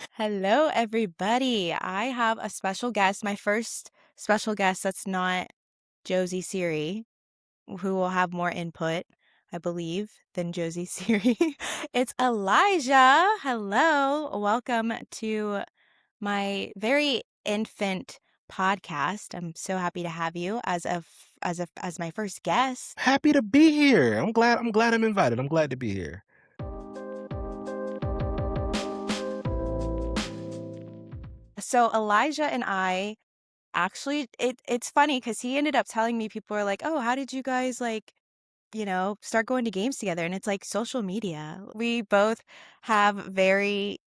Hello, everybody. I have a special guest, my first special guest that's not Josie Siri, who will have more input, I believe, than Josie Siri. It's Elijah. Hello. Welcome to my very infant podcast. I'm so happy to have you as my first guest. Happy to be here. I'm glad I'm invited. I'm glad to be here. So Elijah and I actually it's funny because he ended up telling me people are like, "Oh, how did you guys start going to games together?" And it's like social media. We both have very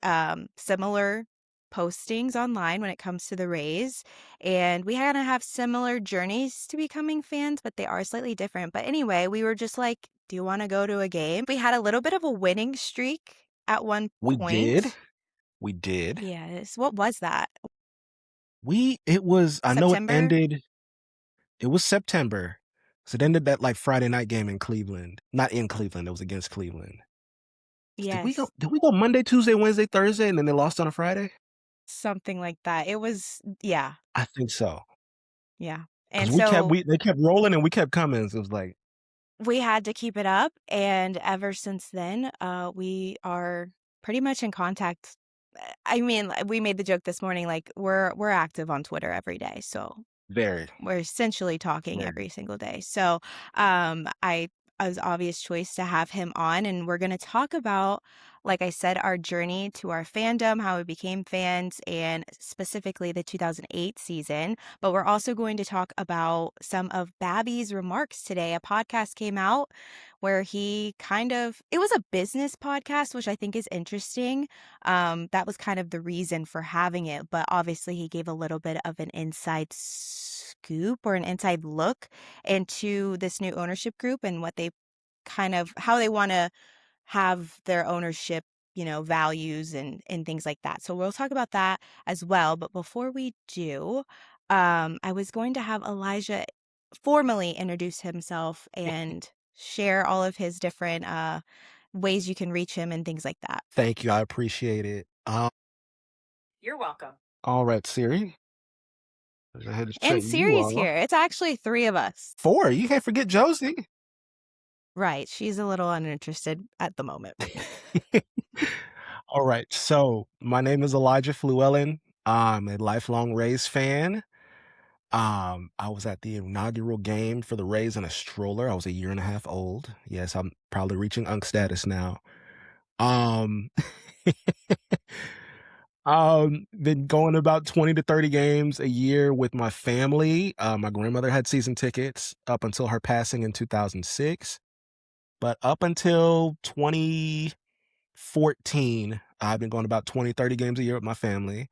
similar postings online when it comes to the Rays, and we kind of have similar journeys to becoming fans, but they are slightly different. But anyway, we were just like, "Do you want to go to a game?" We had a little bit of a winning streak at one We did. point. We did. Yes. What was that? I know it September? ended, it was September. So it ended that like Friday night game in Cleveland. Not in Cleveland, it was against Cleveland. Yes. Did we go Monday, Tuesday, Wednesday, Thursday, and then they lost on a Friday? Something like that. It was, yeah, I think so. yeah. Because And so they kept rolling and we kept coming. So it was like, we had to keep it up, and ever since then, we are pretty much in contact. I mean, we made the joke this morning, like we're active on Twitter every day, so very, we're essentially talking very. every single day. So, I was obvious choice to have him on, and we're going to talk about, like I said, our journey to our fandom, how we became fans, and specifically the 2008 season. But we're also going to talk about some of Babby's remarks today. A podcast came out where it was a business podcast, which I think is interesting. That was kind of the reason for having it, but obviously he gave a little bit of an inside scoop or an inside look into this new ownership group and what they how they want to have their ownership, values and things like that. So we'll talk about that as well. But before we do, I was going to have Elijah formally introduce himself and share all of his different ways you can reach him and things like that. Thank you. I appreciate it. You're welcome. All right, Siri. I had to shut And you Siri's off. here. It's actually three of us. 4. You can't forget Josie. Right. She's a little uninterested at the moment. All right. So my name is Elijah Fluellen. I'm a lifelong Rays fan. I was at the inaugural game for the Rays in a stroller. I was a year and a half old. Yes, I'm probably reaching unk status now. Um, been going about 20 to 30 games a year with my family. My grandmother had season tickets up until her passing in 2006. But up until 2014, I've been going about 20, 30 games a year with my family.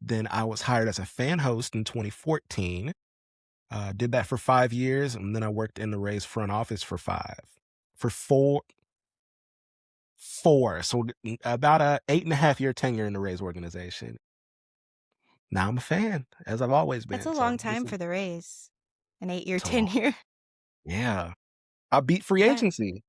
Then I was hired as a fan host in 2014. Did that for 5 years, and then I worked in the Rays front office for four. So about a 8.5 year tenure in the Rays organization. Now I'm a fan, as I've always That's a been. long So this time is for the Rays. An 8-year it's a long, tenure. yeah. I beat free That agency.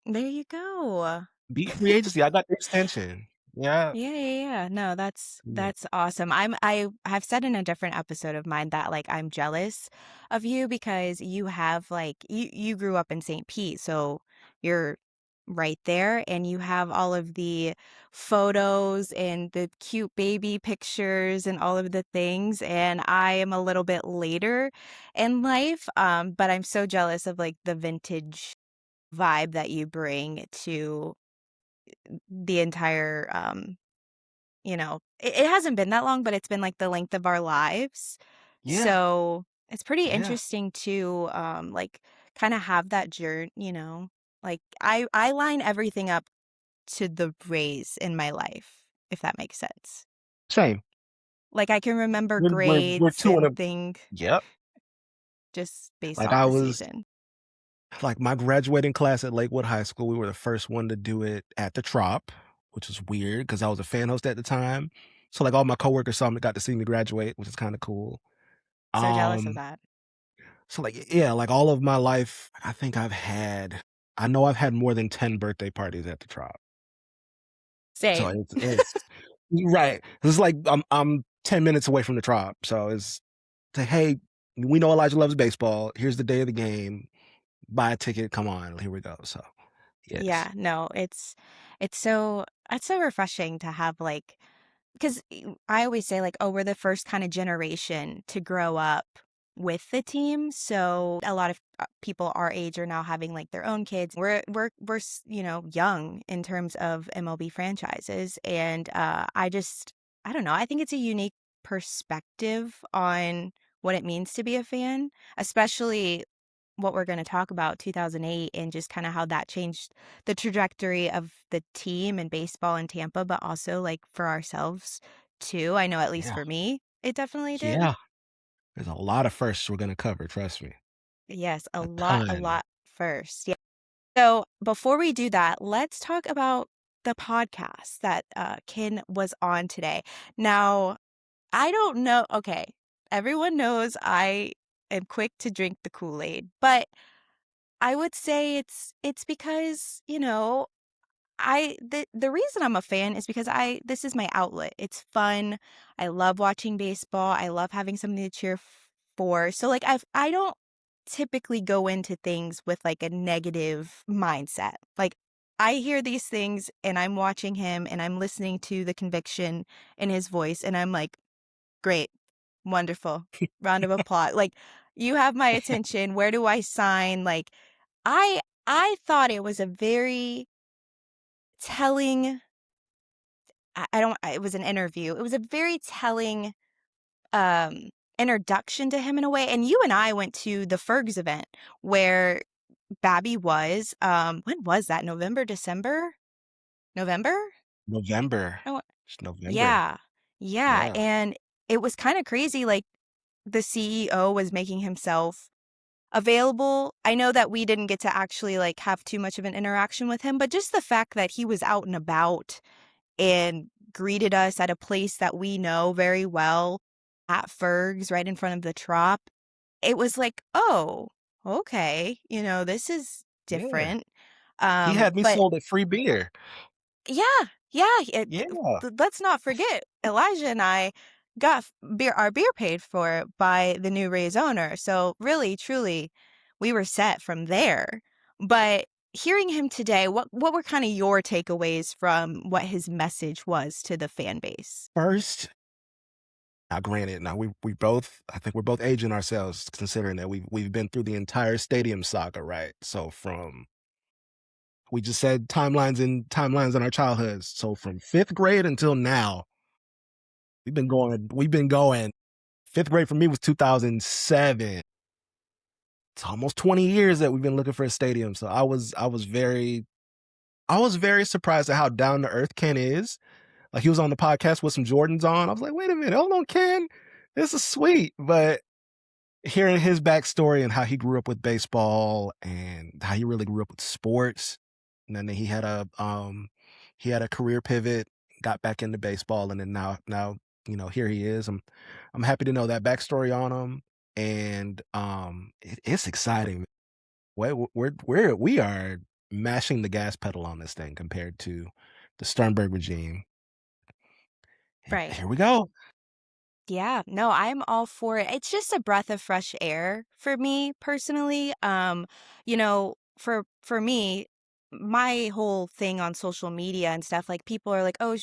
there you go. Beat free agency. I got the extension. Yeah. Yeah, yeah, yeah. No, that's Yeah. that's awesome. I have said in a different episode of mine that like I'm jealous of you because you have like you grew up in St. Pete, so you're right there and you have all of the photos and the cute baby pictures and all of the things, and I am a little bit later in life, but I'm so jealous of like the vintage vibe that you bring to the entire it hasn't been that long, but it's been like the length of our lives. Yeah. So it's pretty Yeah. interesting to like kind of have that journey, like I line everything up to the Rays in my life, if that makes sense. Same. Like I can remember We're grades two and and a thing yep. just based Like off I the was season. like my graduating class at Lakewood High School, we were the first one to do it at the Trop, which is weird because I was a fan host at the time. So like all my coworkers saw me, got to see me graduate, which is kind of cool. So jealous of Um, that. so like yeah, like all of my life, I know I've had more than 10 birthday parties at the Trop. So Same. it's Right. It's like I'm 10 minutes away from the Trop, so it's say, "Hey, we know Elijah loves baseball. Here's the day of the game. Buy a ticket. Come on, here we go." So, yes. Yeah, no, it's so refreshing to have, like, 'cause I always say, like, "Oh, we're the first kinda generation to grow up with the team," so a lot of, people our age are now having, like, their own kids. We're young in terms of MLB franchises, and, I don't know, I think it's a unique perspective on what it means to be a fan, especially what we're gonna talk about, 2008, and just kinda how that changed the trajectory of the team and baseball in Tampa, but also, like, for ourselves too. I know at least Yeah. for me, it definitely did. Yeah. There's a lot of firsts we're gonna cover, trust me. Yes, A a ton. lot first, yeah. So, before we do that, let's talk about the podcast that, Ken was on today. Now, I don't know, okay, everyone knows I am quick to drink the Kool-Aid, but I would say it's because, the reason I'm a fan is because I this is my outlet. It's fun. I love watching baseball. I love having something to cheer for. So like I don't typically go into things with like a negative mindset. Like I hear these things and I'm watching him and I'm listening to the conviction in his voice and I'm like, "Great. Wonderful. Round of applause." Like you have my attention. Where do I sign? Like I I thought it was a very telling I don't it was an interview. It was a very telling, um, introduction to him in a way, and you and I went to the Fergs event where Babby was, when was that? November, December? November? November. Oh, It's November. yeah. Yeah, Yeah. and it was kinda crazy, like, the CEO was making himself available. I know that we didn't get to actually, like, have too much of an interaction with him, but just the fact that he was out and about and greeted us at a place that we know very well at Ferg's right in front of the Trop. It was like, "Oh, okay, this is Yeah. different." He had me But sold at free beer. yeah, yeah, Yeah. let's not forget, Elijah and I got our beer paid for by the new Rays owner, so really, truly, we were set from there. But hearing him today, what were kinda your takeaways from what his message was to the fan base? First, now granted, now we both I think we're both aging ourselves considering that we've been through the entire stadium saga, right? So from we just said timelines in our childhoods. So from 5th grade until now, we've been going 5th grade for me was 2007. It's almost 20 years that we've been looking for a stadium. So I was very surprised at how down to earth Ken is. Like he was on the podcast with some Jordans on. I was like, wait a minute, hold on, Ken. This is sweet. But hearing his backstory and how he grew up with baseball and how he really grew up with sports, and then he had a career pivot, got back into baseball, and then now here he is. I'm happy to know that backstory on him, and it's exciting. We are mashing the gas pedal on this thing compared to the Sternberg regime. And Right. here we go. Yeah, no, I'm all for it. It's just a breath of fresh air for me personally. For me, my whole thing on social media and stuff, like people are like, "Oh,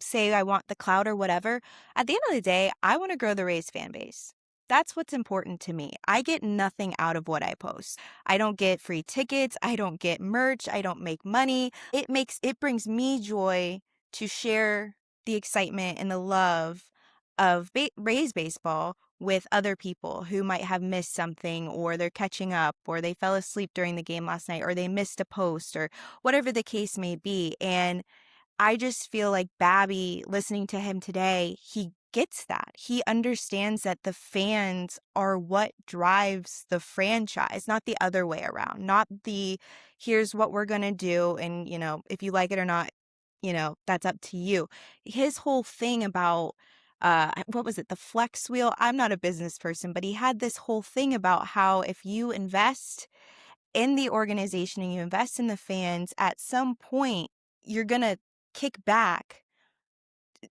say I want the clout or whatever." At the end of the day, I want to grow the Rays fan base. That's what's important to me. I get nothing out of what I post. I don't get free tickets, I don't get merch, I don't make money. It brings me joy to share the excitement and the love of Rays baseball with other people who might have missed something or they're catching up or they fell asleep during the game last night or they missed a post or whatever the case may be. And I just feel like Babby, listening to him today, he gets that. He understands that the fans are what drives the franchise, not the other way around. Not the here's what we're going to do and, if you like it or not, that's up to you. His whole thing about what was it? The flex wheel. I'm not a business person, but he had this whole thing about how if you invest in the organization and you invest in the fans, at some point you're gonna kick back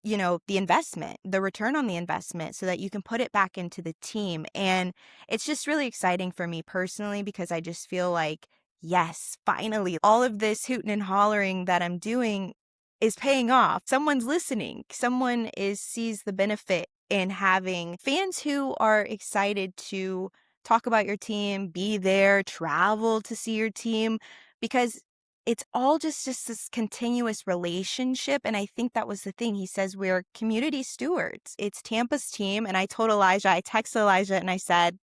the investment, the return on the investment so that you can put it back into the team. And it's just really exciting for me personally because I just feel like, yes, finally, all of this hooting and hollering that I'm doing is paying off. Someone's listening. Someone is sees the benefit in having fans who are excited to talk about your team, be there, travel to see your team because it's all just this continuous relationship, and I think that was the thing. He says we're community stewards. It's Tampa's team, and I told Elijah, I texted Elijah and I said,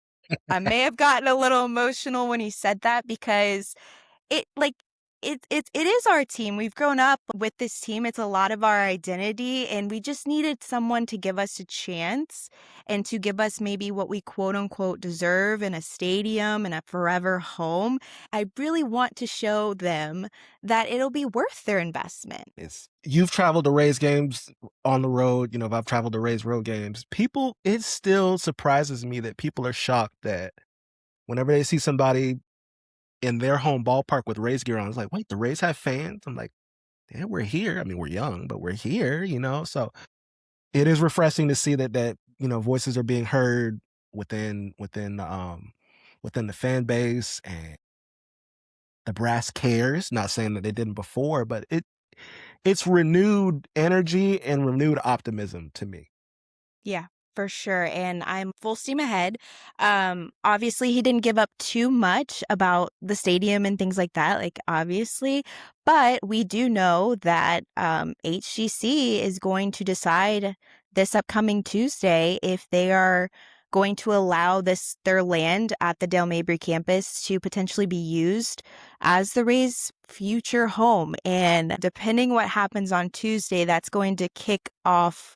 I may have gotten a little emotional when he said that because it like it is our team. We've grown up with this team. It's a lot of our identity, and we just needed someone to give us a chance and to give us maybe what we quote unquote deserve in a stadium and a forever home. I really want to show them that it'll be worth their investment. It's you've traveled to Rays games on the road, if I've traveled to Rays road games, people it still surprises me that people are shocked that whenever they see somebody in their home ballpark with Rays gear on, it's like, "Wait, the Rays have fans?" I'm like, "Yeah, we're here. I mean, we're young, but we're here." So, it is refreshing to see that voices are being heard within the fan base, and the brass cares, not saying that they didn't before, but it's renewed energy and renewed optimism to me. Yeah, for sure. And I'm full steam ahead. Obviously he didn't give up too much about the stadium and things like that, like obviously, but we do know that HGC is going to decide this upcoming Tuesday if they are going to allow their land at the Dale Mabry campus to potentially be used as the Rays' future home. And depending what happens on Tuesday, that's going to kick off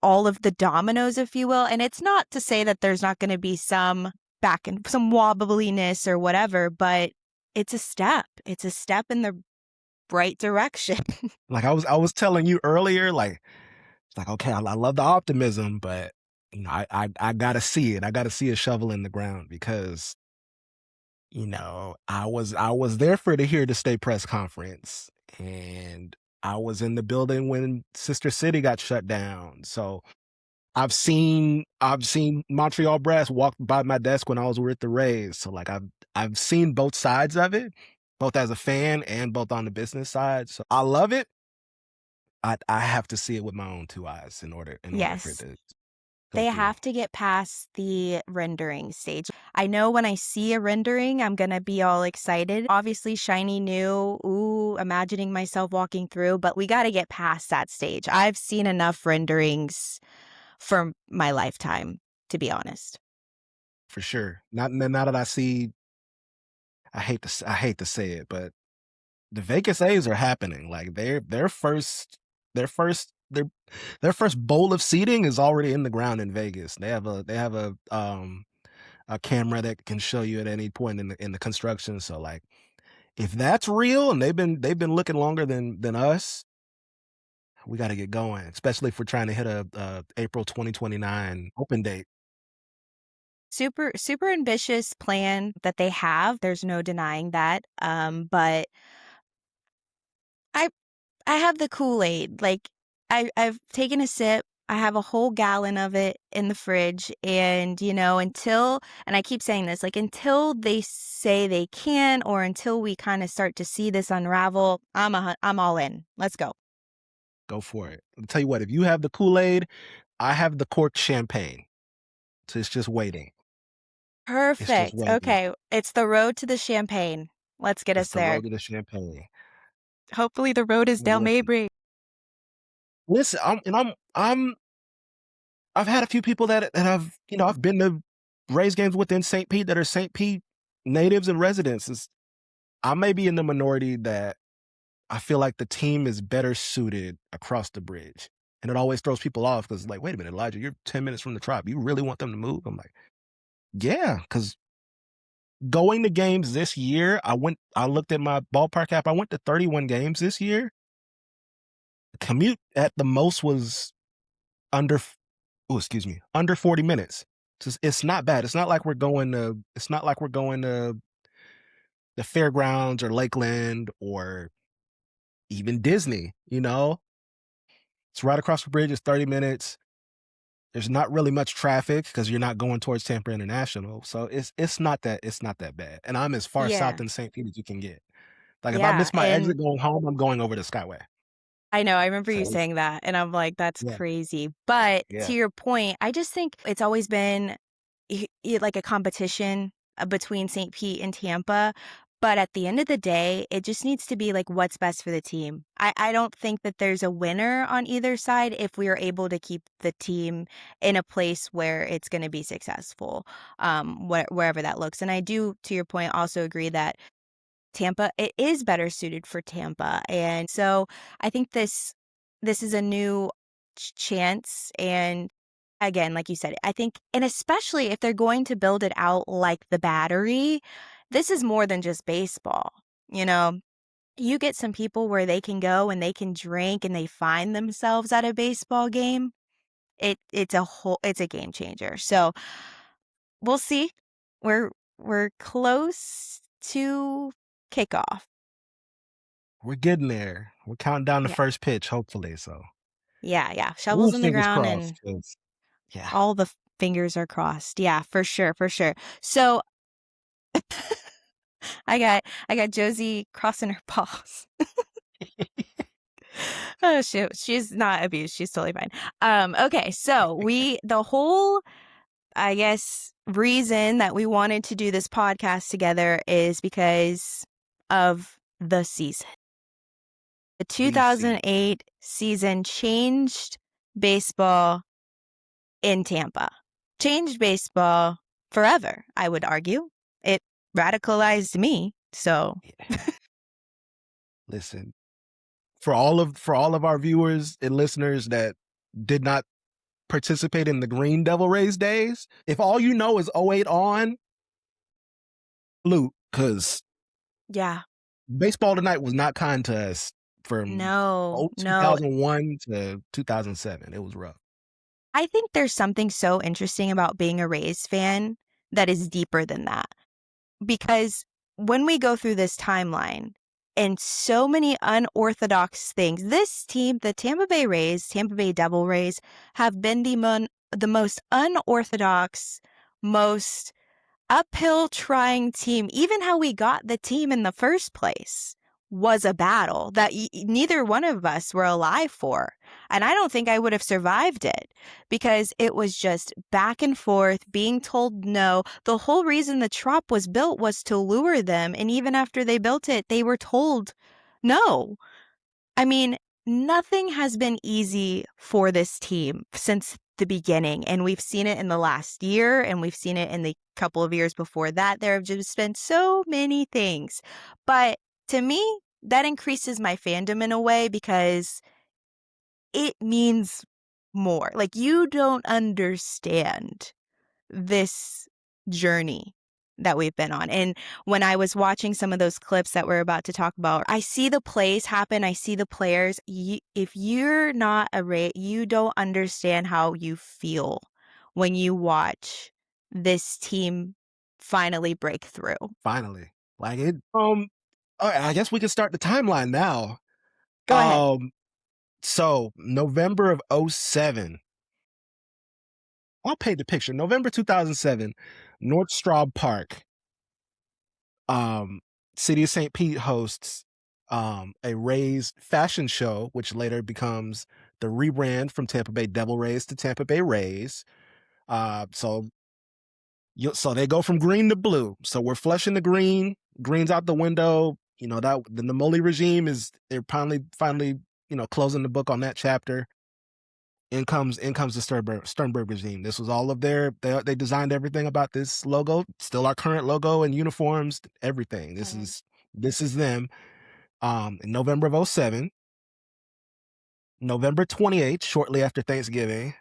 all of the dominoes, if you will. And it's not to say that there's not going to be some back and some wobbliness or whatever, but it's a step. It's a step in the right direction. Like I was telling you earlier, like it's like, okay, I love the optimism, but I gotta see it. I gotta see a shovel in the ground because I was there for to hear the state press conference, and I was in the building when Sister City got shut down. So I've seen Montreal brass walk by my desk when I was with the Rays. So like I've seen both sides of it, both as a fan and both on the business side. So I love it. I have to see it with my own two eyes in order for it Yes. to go They through. have to get past the rendering stage. I know when I see a rendering, I'm gonna be all excited. Obviously, shiny new, ooh, imagining myself walking through, but we gotta get past that stage. I've seen enough renderings for my lifetime, to be honest. For sure. Not now that I see I hate to say it, but the Vegas A's are happening. Like their first bowl of seating is already in the ground in Vegas. They have a camera that can show you at any point in the construction. So like if that's real and they've been looking longer than us, we got to get going, especially if we're trying to hit a April 2029 open date. Super, super ambitious plan that they have. There's no denying that. But I I have the Kool-Aid. Like I've taken a sip. I have a whole gallon of it in the fridge. And, until, and I keep saying this, like until they say they can, or until we kind of start to see this unravel, I'm all in. Let's go. Go for it. I'll tell you what, if you have the Kool-Aid, I have the corked champagne. So it's just waiting. It's just Perfect. waiting. Okay. It's the road to the champagne. Let's get It's us the there. road to the champagne. Hopefully the road is Del Listen, Mabry. listen. I've had a few people that I've been to Rays games within St. Pete that are St. Pete natives and residents. I may be in the minority that I feel like the team is better suited across the bridge, and it always throws people off because like, wait a minute, Elijah, you're 10 minutes from the tribe. You really want them to move? I'm like, yeah, because going to games this year, I looked at my ballpark app. I went to 31 games this year. The commute at the most was under under 40 minutes. It's not bad. It's not like we're going to the fairgrounds or Lakeland or even Disney. It's right across the bridge. It's 30 minutes. There's not really much traffic because you're not going towards Tampa International. So it's not that bad. And I'm as far south Yeah. in St. Pete as you can get. Like if I Yeah, miss my and exit going home, I'm going over the Skyway. I know, I remember you So it's saying that, and I'm like, "That's yeah, crazy." But yeah. to your point, I just think it's always been like a competition between St. Pete and Tampa. But at the end of the day, it just needs to be like what's best for the team. I don't think that there's a winner on either side if we are able to keep the team in a place where it's going to be successful, wherever that looks. And I do, to your point, also agree that Tampa, it is better suited for Tampa, and so I think this is a new chance, and again, like you said, I think and especially if they're going to build it out like the Battery, this is more than just baseball, you know? You get some people where they can go and they can drink and they find themselves at a baseball game, it's a game changer, so we'll see. We're close to kickoff. We're getting there. We're counting down the Yeah. first pitch, hopefully. So Yeah, yeah, ooh, shovels in the fingers ground crossed. and 'Cause yeah. all the fingers are crossed. Yeah, for sure, for sure. So, I got Josie crossing her paws. Oh, shoot, she's not abused, she's totally fine. Okay, so the whole, I guess, reason that we wanted to do this podcast together is because of the season. The DC. 2008 season changed baseball in Tampa. Changed baseball forever, I would argue. It radicalized me. So, Listen, for all of our viewers and listeners that did not participate in the Green Devil Rays days, if all you know is '08 on, loot, because yeah. baseball tonight was not kind to us from No, no. 2001 to 2007. It was rough. I think there's something so interesting about being a Rays fan that is deeper than that. Because when we go through this timeline and so many unorthodox things, this team, the Tampa Bay Rays, Tampa Bay Devil Rays, have been the most unorthodox, most uphill trying team. Even how we got the team in the first place was a battle that neither one of us were alive for. And I don't think I would have survived it because it was just back and forth, being told no. The whole reason the Trop was built was to lure them. And even after they built it, they were told no. I mean, nothing has been easy for this team since the beginning, and we've seen it in the last year, and we've seen it in the couple of years before that. There have just been so many things. But to me, that increases my fandom in a way because it means more. Like, you don't understand this journey that we've been on. And when I was watching some of those clips that we're about to talk about, I see the plays happen. I see the players. If you're not a Ray, you don't understand how you feel when you watch this team finally break through. Finally. Like it all right, I guess we can start the timeline now. Go ahead. So November of '07. I'll paint the picture. November 2007, Nordstrom Park, um, City of St. Pete hosts a Rays fashion show, which later becomes the rebrand from Tampa Bay Devil Rays to Tampa Bay Rays. So so they go from green to blue. So we're flushing the green, green's out the window. You know that the Namoli regime they're finally closing the book on that chapter. In comes the Sternberg regime. This was all of they designed everything about this logo. Still our current logo and uniforms, everything. This Mhm. is this is them. In November of '07, November 28th, shortly after Thanksgiving,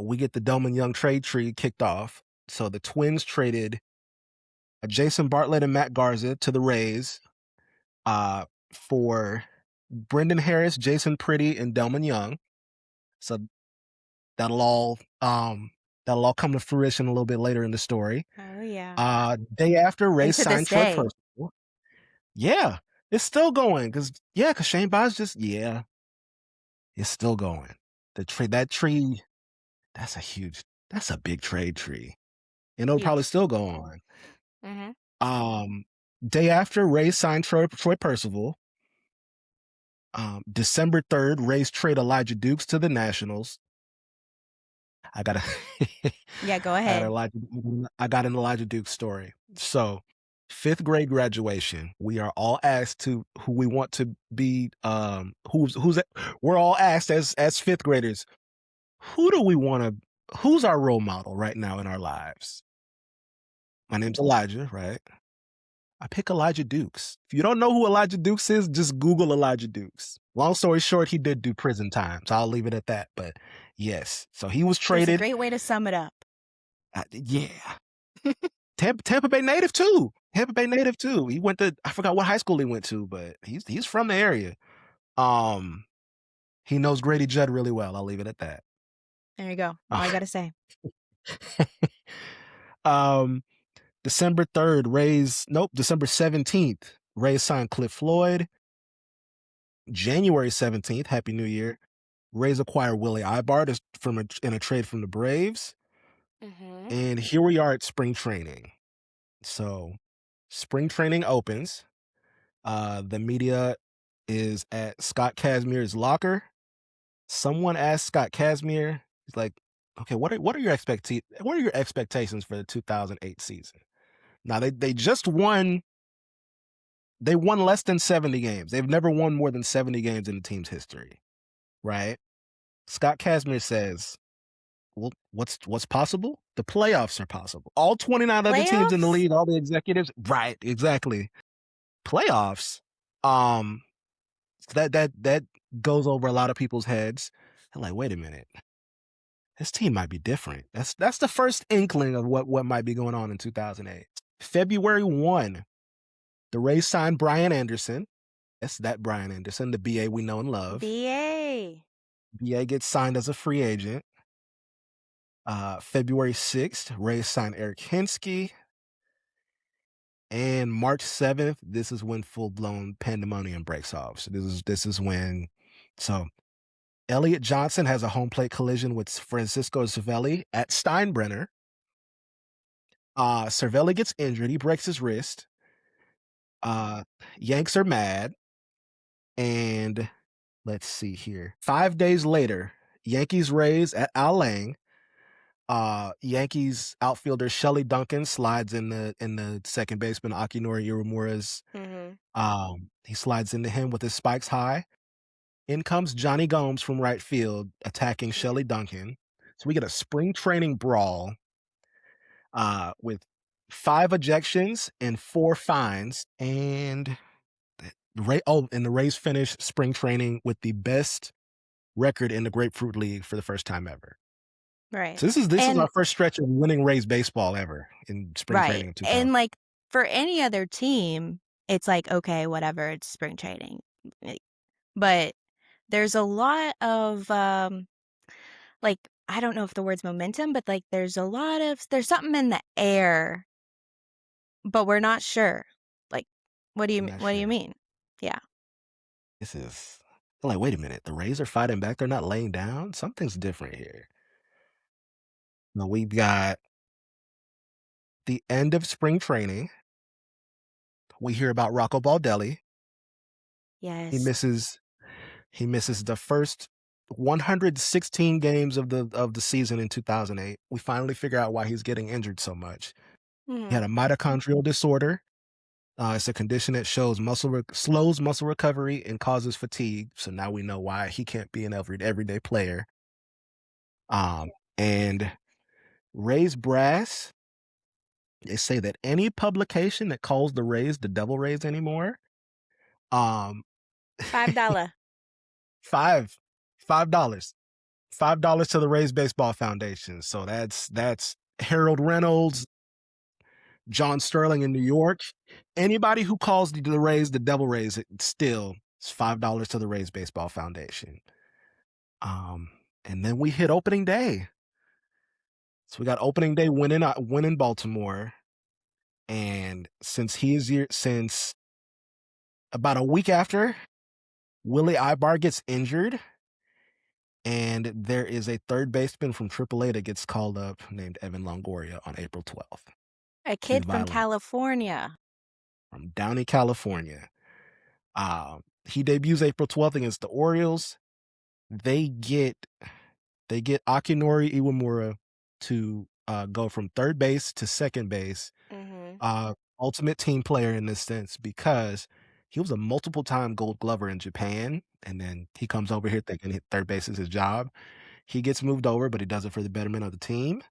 we get the Delman Young trade tree kicked off. So the Twins traded Jason Bartlett and Matt Garza to the Rays for Brendan Harris, Jason Pretty, and Delman Young. So that'll all um, that'll all come to fruition a little bit later in the story. Oh, yeah. Day after, And Rays to this signed Troy day. Percival. Yeah, it's still going because Shane Baz just It's still going. That tree, that's a huge, that's a big trade tree. And it'll probably Huge. still go on. Mhm. Um, Day after, Ray signed Troy Percival. December 3rd, Rays trade Elijah Dukes to the Nationals. I got a, Yeah, go I got ahead. Elijah, I got an Elijah Dukes story. So, fifth grade graduation, we are all asked to who we want to be. We're all asked as fifth graders, who do we want to? Who's our role model right now in our lives? My name's Elijah, right? I pick Elijah Dukes. If you don't know who Elijah Dukes is, just Google Elijah Dukes. Long story short, he did do prison time, so I'll leave it at that. But yes, so he was That's a traded. great way to sum it up. Yeah, Tampa Bay native too. Tampa Bay native too. He went to, I forgot what high school he went to, but he's from the area. Um, he knows Grady Judd really well. I'll leave it at that. There you go. All I gotta say. um, December 3rd, December 17th, Rays signed Cliff Floyd. January 17th, Happy New Year, Rays acquire Willie Ibar in a trade from the Braves. Mhm. And here we are at spring training. So spring training opens. The media is at Scott Kazmir's locker. Someone asked Scott Kazmir, he's like, okay, what are your expectations for the 2008 season? Now they won less than 70 games. They've never won more than 70 games in the team's history, right? Scott Kazmir says, well, what's possible? The playoffs are possible. All 29 other teams in the Playoffs? league, all the executives, right? Exactly. Playoffs. Um, that goes over a lot of people's heads. They're like, wait a minute, this team might be different. That's the first inkling of what might be going on in 2008. February 1, the Rays signed Brian Anderson. That's that Brian Anderson, the BA we know and love. BA. BA gets signed as a free agent. February 6th, Rays signed Eric Hinsky. And March 7th, this is when full-blown pandemonium breaks off. So this is when, so Elliot Johnson has a home plate collision with Francisco Cervelli at Steinbrenner. Cervelli gets injured. He breaks his wrist. Yanks are mad. And let's see here. 5 days later, Yankees Rays at Al Lang. Yankees outfielder Shelly Duncan slides in the second baseman Akinori Irimura's. Mhm. He slides into him with his spikes high. In comes Johnny Gomes from right field attacking Shelly Duncan. So we get a spring training brawl with 5 ejections and 4 fines. And the Rays finish spring training with the best record in the Grapefruit League for the first time ever. Right. So this is our And first stretch of winning Rays baseball ever in spring right. training in 2000. And, like, for any other team, it's like, "Okay, whatever, it's spring training." Like, but there's a lot of, like, I don't know if the word's momentum, but, like, there's something in the air, but we're not sure. Like, I'm not what do you sure. mean? Yeah. This is like, wait a minute, the Rays are fighting back. They're not laying down. Something's different here. Now we've got the end of spring training. We hear about Rocco Baldelli. He Yes. misses he misses the first 116 games of the season in 2008. We finally figure out why he's getting injured so much. He had Mhm. a mitochondrial disorder. It's a condition that slows muscle recovery and causes fatigue. So now we know why he can't be an everyday player. And Rays brass, they say that any publication that calls the Rays the Devil Rays anymore, um, $5. five $5 $5 to the Rays Baseball Foundation. So that's Harold Reynolds, John Sterling in New York. Anybody who calls the Rays the Devil Rays, it's $5 to the Rays Baseball Foundation. Um, and then we hit opening day. So we got opening day win in Baltimore. And since about a week after Willie Ibar gets injured, and there is a third baseman from AAA that gets called up named Evan Longoria on April 12th. A He's kid from violent California. from Downey, California. He debuts April 12th against the Orioles. They get Akinori Iwamura to go from third base to second base. Mhm. Ultimate team player in this sense because he was a multiple time Gold Glover in Japan, and then he comes over here thinking third base is his job. He gets moved over, but he does it for the betterment of the team.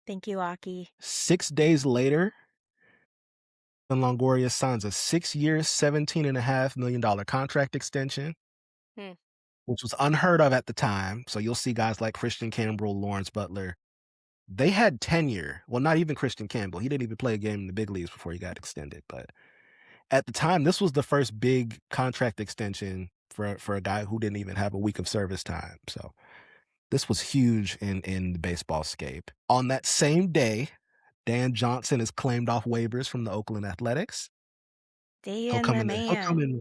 Thank you, Aki. 6 days later, Longoria signs a 6 year, $17.5 million contract extension, Hmm. which was unheard of at the time. So you'll see guys like Christian Campbell, Lawrence Butler. They had tenure. Well, not even Christian Campbell. He didn't even play a game in the big leagues before he got extended. But at the time, this was the first big contract extension for a guy who didn't even have a week of service time. So this was huge in the baseball scape. On that same day, Dan Johnson is claimed off waivers from the Oakland Athletics. He'll Dan come the in. He'll come man.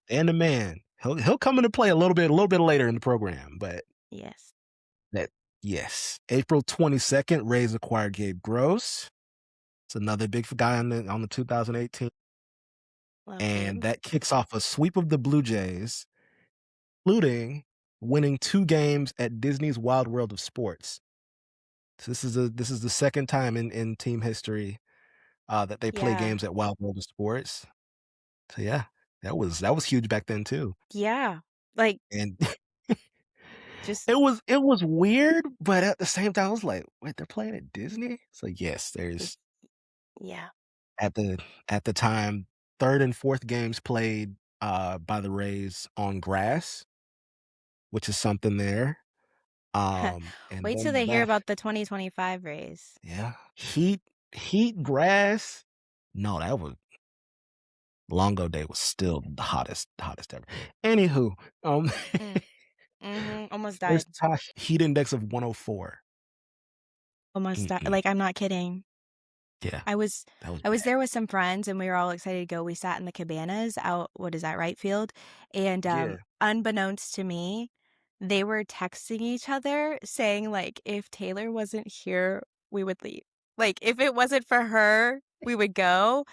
in. And the man. He'll come into play a little bit later in the program. But Yes. that yes, April 22nd, Rays acquired Gabe Gross. It's another big guy on the 2018, Love and Gabe. that kicks off a sweep of the Blue Jays, including winning 2 games at Disney's Wild World of Sports. So this is the second time in team history, that they play Yeah. games at Wild World of Sports. So yeah, that was huge back then too. Yeah. Like, And just it was weird, but at the same time, I was like, "Wait, they're playing at Disney?" So yes, just there's yeah. at the time, 3rd and 4th games played, by the Rays on grass, which is something there. And Wait till then they hear back about the 2025 raise. yeah, heat grass. No, that was Longo Day was still the hottest ever. Anywho, um, Mm. Mhm. Almost died. first time heat index of 104. Almost died. Mm-mm. Like, I'm not kidding. Yeah, I was that was I was bad. there with some friends, and we were all excited to go. We sat in the cabanas out, what is that, right field? And, Yeah. unbeknownst to me, they were texting each other saying, like, if Taylor wasn't here, we would leave. Like, if it wasn't for her, we would go.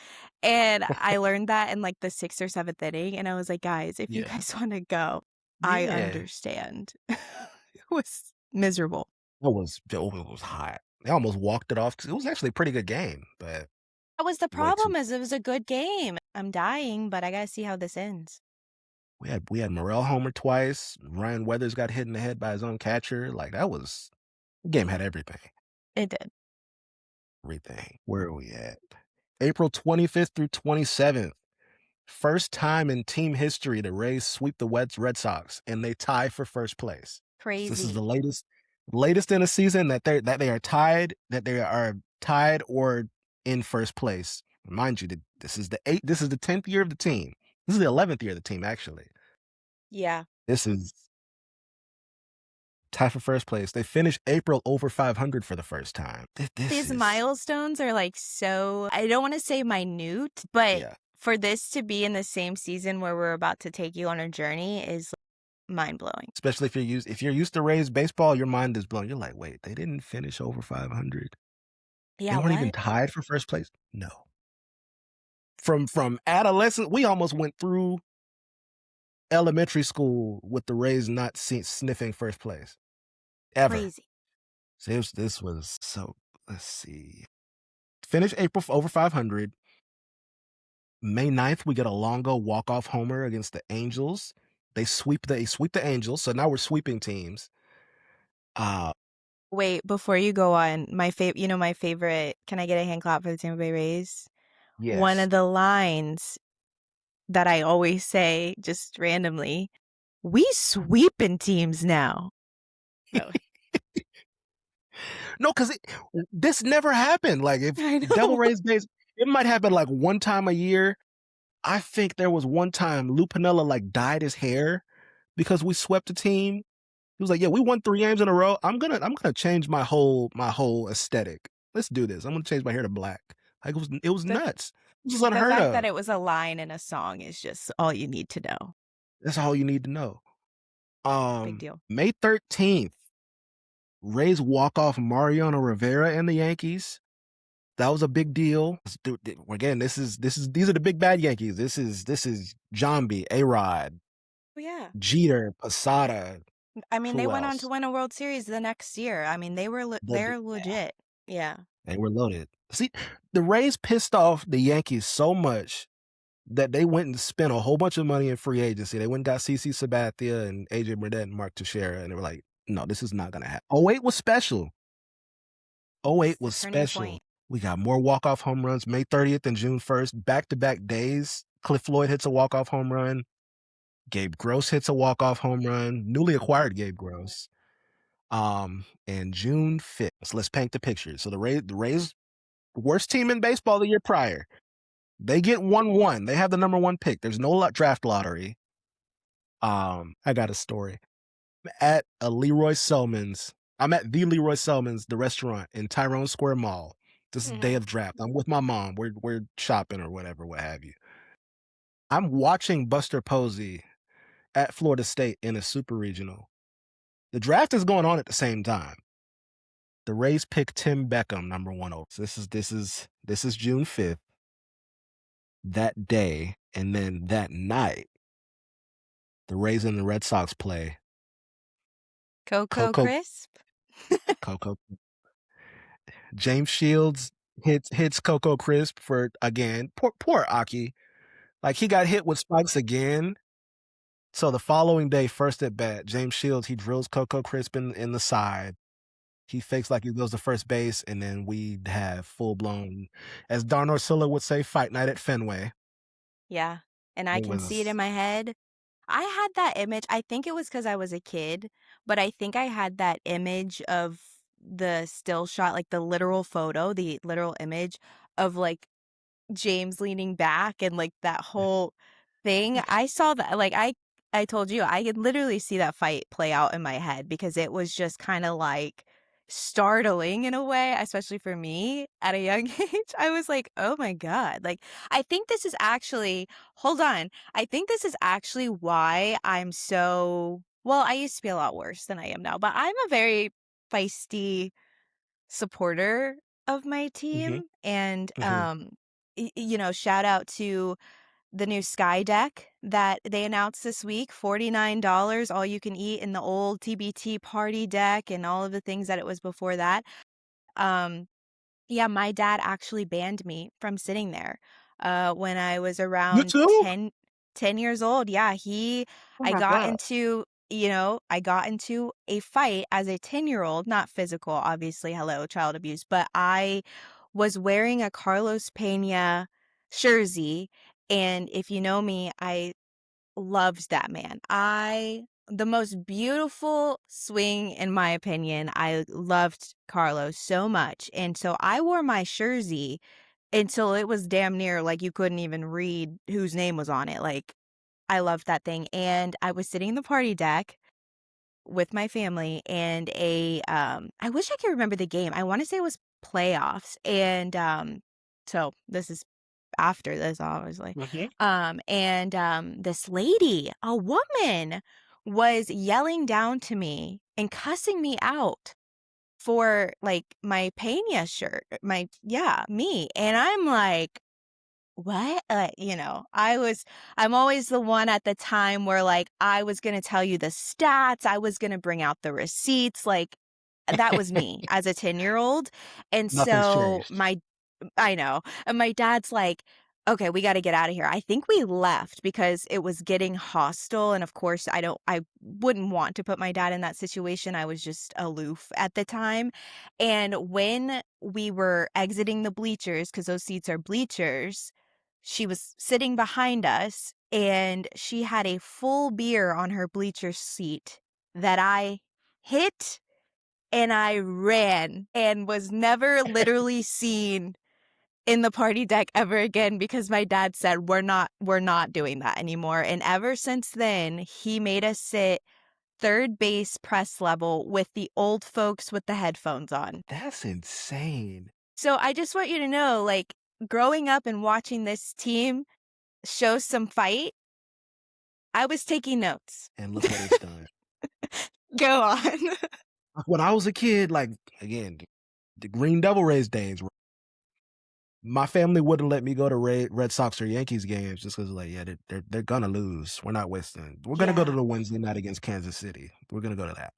And I learned that in, like, the 6th or 7th inning, and I was like, "Guys, if you Yeah. guys wanna go, I Yeah. understand." It was miserable. It was hot. They almost walked it off 'cause it was actually a pretty good game, but That was the way too problem is it was a good game. I'm dying, but I gotta see how this ends. we had Morel homer twice, Ryan Weathers got hit in the head by his own catcher, like, the game had everything, It did. everything. Where are we at? April 25th through 27th. First time in team history the Rays sweep the Red Sox, and they tie for first place. So this is the Crazy. latest in a season that they are tied or in first place. Mind you, this is the 10th year of the team. This is the 11th year of the team, actually. Yeah. This is tie for first place. They finished April over 500 for the first time. This These is milestones are, like, so I don't wanna say minute, but yeah. for this to be in the same season where we're about to take you on a journey is mind-blowing. Especially if you're used to Rays baseball, your mind is blown. You're like, "Wait, they didn't finish over 500? They Yeah, weren't even what? tied for first place?" No. From adolescent, we almost went through elementary school with the Rays not sniffing first place, ever. Crazy. So this was so let's see. Finish April over 500. May 9th, we get a Longo walk-off homer against the Angels. They sweep the Angels, so now we're sweeping teams. Uh, Wait, before you go on, my favorite "Can I get a hand clap for the Tampa Bay Rays?" One yes. of the lines that I always say just randomly, "We sweeping teams now." No, No, because this never happened. Like, if I Devil know. Rays days, it might happen, like, one time a year. I think there was one time Lou Piniella, like, dyed his hair because we swept a team. He was like, "Yeah, we won 3 games in a row. I'm gonna change my whole aesthetic. Let's do this. I'm gonna change my hair to black." Like, it was The nuts. This is the unheard fact that of. it was a line in a song is just all you need to know. That's all you need to know. Big deal. May 13th, Rays walk-off Mariano Rivera and the Yankees. That was a big deal. Again, these are the big bad Yankees. This is Jambi, A-Rod, Oh, yeah. Jeter, Posada. I mean, they Who went on to else? win a World Series the next year. I mean, they're Yeah, legit. Yeah. they were loaded. See, the Rays pissed off the Yankees so much that they went and spent a whole bunch of money in free agency. They went and got CC Sabathia and AJ Burnett and Mark Teixeira, and they were like, "No, this is not gonna happen." '08 was special. It's '08 the was turning special. point. We got more walk-off home runs, May 30th and June 1st, back-to-back days. Cliff Floyd hits a walk-off home run. Gabe Gross hits a walk-off home run, newly acquired Gabe Gross. And June 5th. So let's paint the picture. So the Rays, worst team in baseball the year prior. They get 1-1. They have the number one pick. There's no draft lottery. I got a story. At a Leroy Selman's. I'm at the Leroy Selman's, the restaurant in Tyrone Square Mall. This is day Mhm. of draft. I'm with my mom. We're shopping or whatever, what have you. I'm watching Buster Posey at Florida State in a super regional. The draft is going on at the same time. The Rays pick Tim Beckham number one over. So this is June 5th. That day, and then that night, the Rays and the Red Sox play. Coco Coco Crisp? Coco James Shields hits Coco Crisp for again. Poor Aki. Like he got hit with spikes again. So the following day, first at bat, James Shields, he drills Coco Crisp in the side. He fakes like he goes to first base, and then we have full blown, as Don Orsillo would say, fight night at Fenway. Yeah, and I It can see it in was my head. I had that image. I think it was because I was a kid, but I think I had that image of the still shot, like the literal photo, the literal image of like James leaning back and, like, that whole thing. I saw that, like, I told you, I could literally see that fight play out in my head because it was just kinda, like, startling in a way, especially for me at a young age. I was like, "Oh my god." Like, I think this is actually hold on. I think this is actually why I'm so well, I used to be a lot worse than I am now, but I'm a very feisty supporter of my mhm, team, and, mhm. shout out to the new Sky Deck that they announced this week, $49, all you can eat in the old TBT party deck and all of the things that it was before that. Um, yeah, my dad actually banned me from sitting there, when I was You around too? 10 years old. Yeah, Oh I my got god. into I got into a fight as a 10-year-old, not physical, obviously, hello, child abuse, but I was wearing a Carlos Peña jersey, and if you know me, I loved that man. The most beautiful swing, in my opinion. I loved Carlos so much. And so I wore my jersey until it was damn near like you couldn't even read whose name was on it. Like, I loved that thing. And I was sitting in the party deck with my family and I wish I could remember the game. I want to say it was playoffs. And so this is after this, obviously. Mhm. This lady, a woman, was yelling down to me and cussing me out for like my Pena shirt, me. And I'm like, what? I'm always the one at the time where like I was going to tell you the stats, I was going to bring out the receipts, like that was me as a 10-year-old. And Nothing's so changed. my I know. And my dad's like, "Okay, we gotta get out of here." I think we left because it was getting hostile, and of course, I wouldn't want to put my dad in that situation. I was just aloof at the time. And when we were exiting the bleachers, because those seats are bleachers, she was sitting behind us, and she had a full beer on her bleacher seat that I hit, and I ran and was never literally seen in the party deck ever again because my dad said, we're not doing that anymore." And ever since then, he made us sit third base press level with the old folks with the headphones on. That's insane. So I just want you to know, like, growing up and watching this team show some fight, I was taking notes. And look what it's done. Go on. When I was a kid, like, again, the Green Devil Rays days, my family wouldn't let me go to Red Sox or Yankees games just because, like, yeah, they're gonna lose. We're not wasting. We're gonna go to Yeah, the Wednesday night against Kansas City. We're gonna go to that.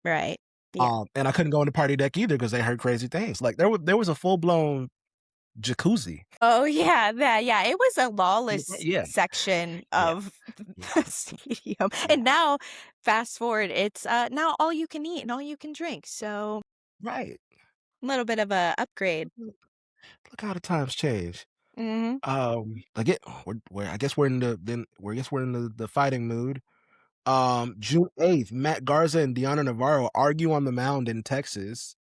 right. Yeah. And I couldn't go on the party deck either because they heard crazy things. Like there was a full blown jacuzzi. Oh, yeah, yeah, it was a lawless Yeah, section yeah, of yeah, the stadium, yeah. and now, fast forward, it's, now all you can eat and all you can drink, so Right. a little bit of a upgrade. Look how the times change. Mhm. Again, we're I guess we're in I guess we're in the fighting mood. June 8th, Matt Garza and Deanna Navarro argue on the mound in Texas,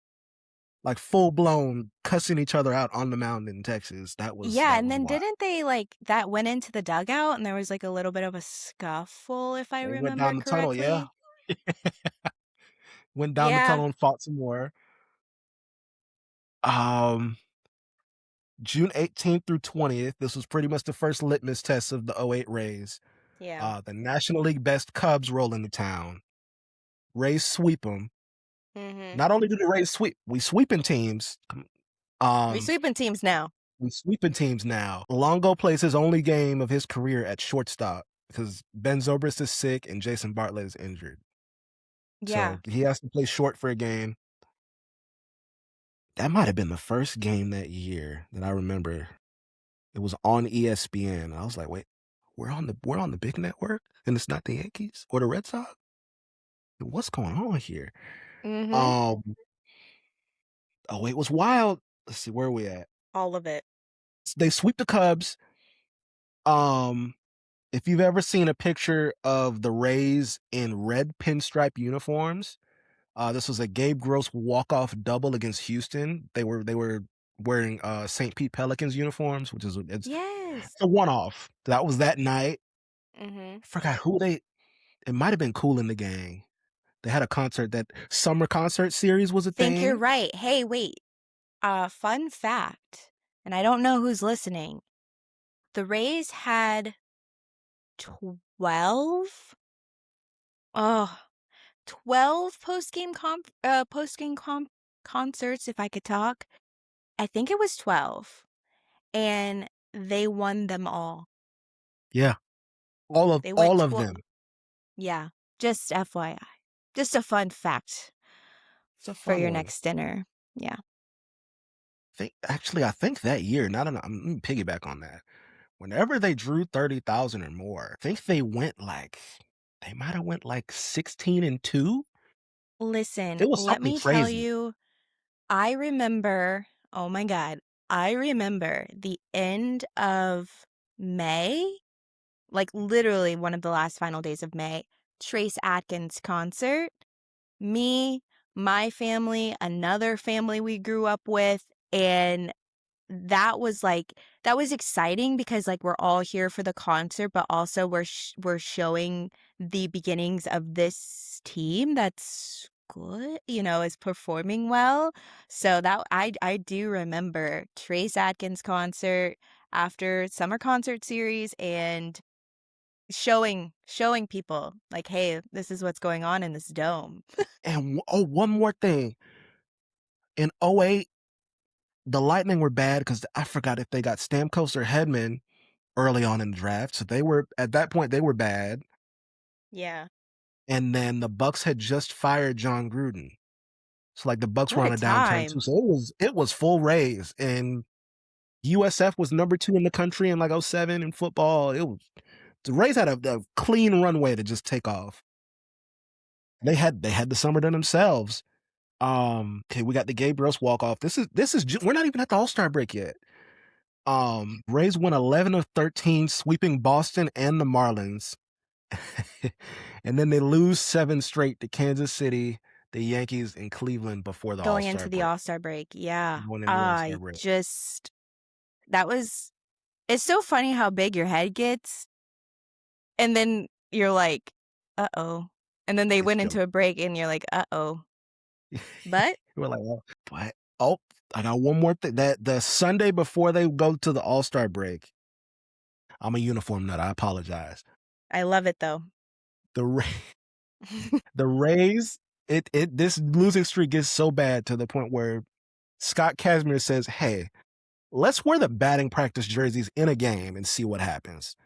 like full blown cussing each other out on the mound in Texas. Yeah, That and was then wild. didn't they, like that went into the dugout and there was, like, a little bit of a scuffle, if I They went remember down the tunnel, yeah. correctly? Went down the Yeah, tunnel and fought some more. Um, June 18th through 20th, this was pretty much the first litmus test of the '08 Rays. yeah. The National League best Cubs roll into town. Rays sweep them. Mhm. Not only do the Rays sweep, we sweeping teams. We Um, sweeping teams now. we sweeping teams now. Longo plays his only game of his career at shortstop because Ben Zobrist is sick and Jason Bartlett is injured. Yeah. So he has to play short for a game. That might have been the first game that year that I remember. It was on ESPN. I was like, wait, we're on the big network and it's not the Yankees or the Red Sox? What's going on here? Mhm. Um, oh, it was wild. Let's see, where are we at? All of it. They sweep the Cubs. Um, if you've ever seen a picture of the Rays in red pinstripe uniforms, this was a Gabe Gross walk-off double against Houston. They were wearing St. Pete Pelicans uniforms, which is it's Yes. a one-off. That was that night. Mhm. Forgot who they. It might have been Cool in the Gang. They had a concert. That summer concert series was a Think you're thing. right. Hey, wait. Fun fact, and I don't know who's listening. The Rays had 12 oh, 12 postgame concerts, if I could talk. I think it was 12, and they won them all. Yeah, all of They went all of 12. them. Yeah, just FYI. Just a fun fact It's a for fun your one. next dinner. Yeah. I think that year. Not let me piggyback on that. Whenever they drew 30,000 or more, I think they might have went like 16-2. Listen, It was let something me tell crazy. you, I remember, oh my God, I remember the end of May, like literally one of the last final days of May, Trace Adkins concert. Me, my family, another family we grew up with, and that was exciting because, like, we're all here for the concert, but also we're showing the beginnings of this team that's good, is performing well. So that I do remember Trace Adkins concert after summer concert series and showing people like, "Hey, this is what's going on in this dome." And one more thing. In '08, the Lightning were bad because I forgot if they got Stamkos or Hedman early on in the draft. So they were at that point they were bad. Yeah. And then the Bucks had just fired John Gruden. So like the Bucks were What on a a downturn too. time. So it was full Rays. And USF was number 2 in the country in like '07 in football. The Rays had a clean runway to just take off. They had the summer to themselves. Okay, we got the Gabe Gross walk off. We're not even at the All-Star break yet. Rays won 11 of 13, sweeping Boston and the Marlins. And then they lose 7 straight to Kansas City, the Yankees, and Cleveland before the Going All-Star into the break. All-Star break, yeah. Going into the All-Star I break. just that was it's so funny how big your head gets, and then you're like, "Uh-oh." And then they It's went joke. into a break, and you're like, "Uh-oh." But We're like, "Oh, but oh, I got one more thing. That the Sunday before they go to the All-Star break, I'm a uniform nut. I apologize. I love it, though. The Ra The Rays, this losing streak gets so bad to the point where Scott Kazmir says, "Hey, let's wear the batting practice jerseys in a game and see what happens."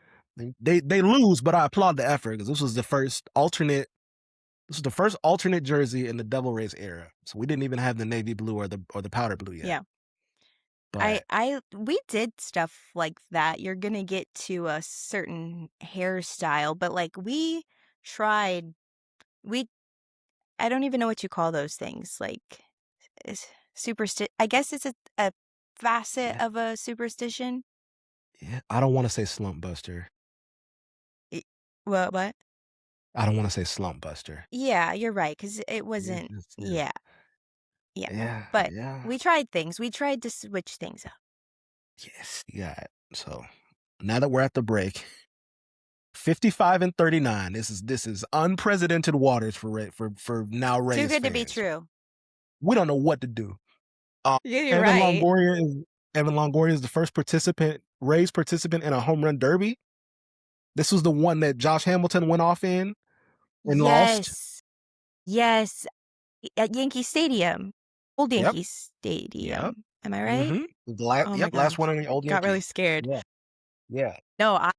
They lose, but I applaud the effort because this was the first alternate. This was the first alternate jersey in the Devil Rays era, so we didn't even have the navy blue or the powder blue yet. Yeah. But We did stuff like that. You're gonna get to a certain hairstyle, but, like, tried we I don't even know what you call those things, like, I guess it's a facet yeah, of a superstition? yeah, I don't want to say slump buster. I what? I don't want to say slump buster. Yeah, you're right, right, 'cause it Yeah, wasn't yeah, yeah, yeah, yeah, but yeah. we tried things. We tried to switch things up. Yes, yeah. So now that we're at the break, 55 and 39. This is unprecedented waters for for now Too Rays good to be fans. true. We don't know what to do. Uh, Yeah, you're Evan right. Longoria is Evan Longoria is the first Rays participant in a home run derby. This was the one that Josh Hamilton went off in and lost. Yes. Yes, at Yankee Stadium. Old Yep, Yankee yep. Stadium. Am I right? Mhm. Oh my Yep, last one gosh. in the old Got really Yankee. scared. Yeah, yeah. No,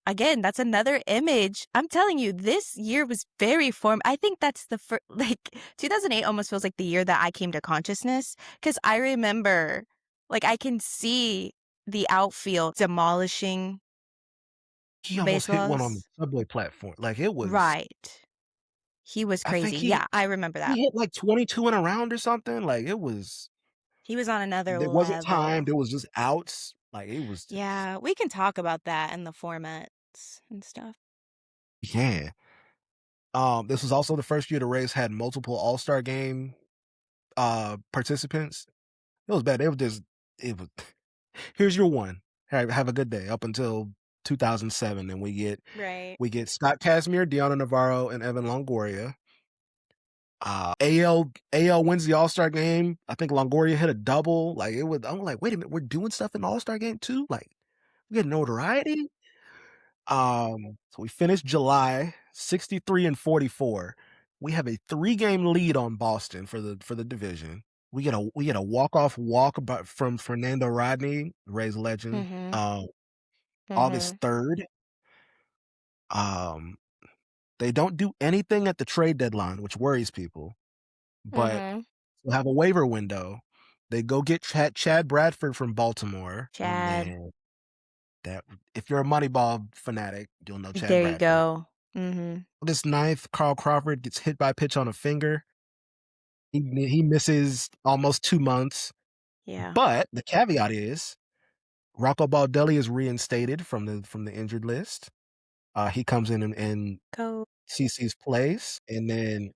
again, that's another image. I'm telling you, this year was very I think that's the first, like, 2008 almost feels like the year that I came to consciousness because I remember, like, I can see the outfield demolishing He almost hit one on the baseballs. subway platform. Like, it was Right. He was I think crazy. Yeah, I remember that. he hit, like, 22 in a round or something. Like, He was on another it wasn't level. timed, it was just outs. Like, it was just Yeah, we can talk about that and the formats and stuff. yeah. This was also the first year the Rays had multiple All-Star game, participants. It was bad. It was here's your one. Have a good day up until 2007, and Right. we get Scott Kazmir, Deanna Navarro, and Evan Longoria. AL wins the All-Star game. I think Longoria hit a double. Like, it was I'm like, "Wait a minute, we're doing stuff in the All-Star game too? Like, we get notoriety?" So we finished July 63 and 44. We have a 3-game lead on Boston for the division. We get a walk-off walk from Fernando Rodney, Rays legend, Mhm. August Mhm. 3rd. Um, they don't do anything at the trade deadline, which worries people, but Mhm. we have a waiver window. They go get Chad Bradford from Baltimore, Chad. man, that if you're a Moneyball fanatic, you'll know Chad There you Bradford. go. Mhm. August 9th, Carl Crawford gets hit by a pitch on a finger. He misses almost 2 months, Yeah. but the caveat is Rocco Baldelli is reinstated from the injured list. He comes in Go. CC's place, and then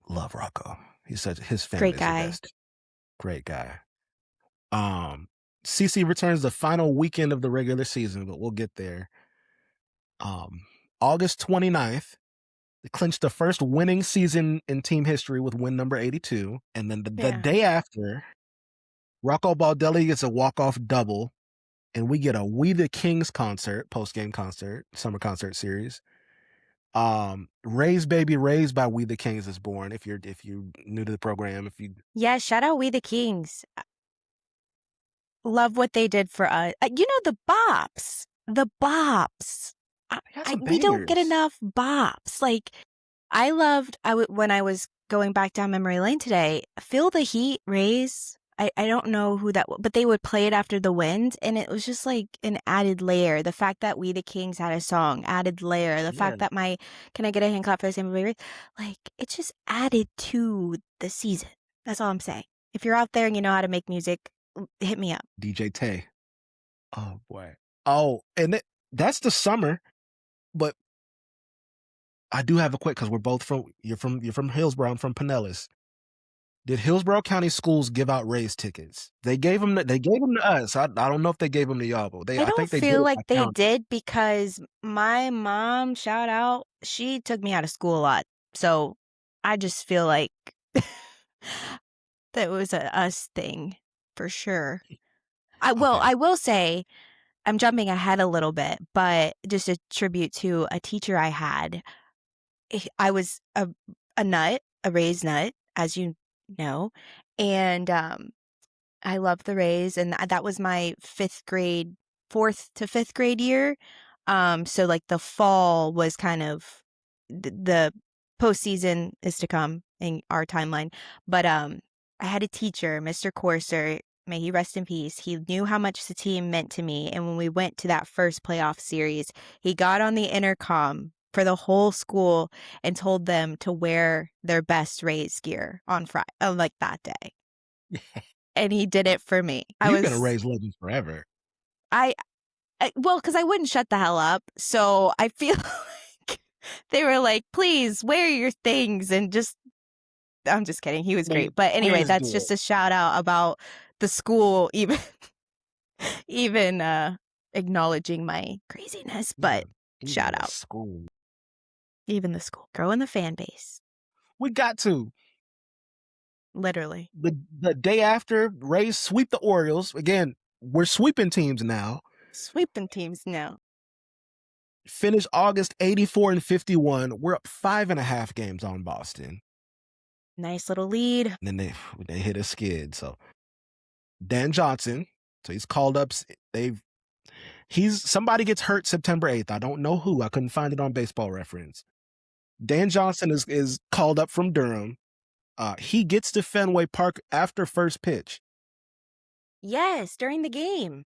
love Rocco. He's such his Great family is the guy. best. Great guy. Um, CC returns the final weekend of the regular season, but we'll get there. Um, August 29th, they clinched the first winning season in team history with win number 82. And then the Yeah. day after, Rocco Baldelli gets a walk-off double, and we get a We the Kings concert, post-game concert, summer concert series. Raise Baby Raise by We the Kings is born. If you new to the program, if you Yeah, shout out We the Kings. Love what they did for us. You know, the bops. The bops. they got some We don't get bangers. enough bops. Like, when I was going back down memory lane today, Feel the Heat Raise. I don't know who that was, but they would play it after the wind, and it was just like an added layer. The fact that We the Kings had a song, added layer. The Yeah, fact that Can I Get a Hand Clap for the Tampa Bay Rays? Like, it just added to the season. That's all I'm saying. If you're out there and you know how to make music, hit me up. DJ Tay. Oh boy. Oh, and that's the summer, but I do have a quick because we're both you're from Hillsborough, I'm from Pinellas. Did Hillsborough County Schools give out raise tickets? They gave them to us. I don't know if they gave them to y'all, but I I don't think they did feel it like by they county. did because my mom, shout out, she took me out of school a lot. So I just feel like that was a us thing for sure. Okay. I will say I'm jumping ahead a little bit, but just a tribute to a teacher I had. I was a nut, a Rays nut, as you know, and, I love the Rays, and that was my 5th grade 4th to 5th grade year, so, like, the fall was kind of the postseason is to come in our timeline, but, I had a teacher, Mr. Corser, may he rest in peace, he knew how much the team meant to me, and when we went to that first playoff series, he got on the intercom for the whole school and told them to wear their best Rays gear on like, that day, and he did it for me. You've been a Rays legend forever. I well, because I wouldn't shut the hell up, so I feel like they were like, "Please wear your things," and just I'm just kidding, he was I mean, great, but playing anyway, is that's good. just a shout out about the school even, acknowledging my craziness, but Even even shout the out. school. Even the school. Growing the fan base, We got to. literally. The day after, Rays sweep the Orioles. Again, we're sweeping teams now. Sweeping teams now. Finish August 84-51. We're up 5.5 games on Boston. Nice little lead. And then they hit a skid. So Dan Johnson, so he's called up. They've he's somebody gets hurt September 8th. I don't know who. I couldn't find it on Baseball Reference. Dan Johnson is called up from Durham. He gets to Fenway Park after first pitch Yes, during the game.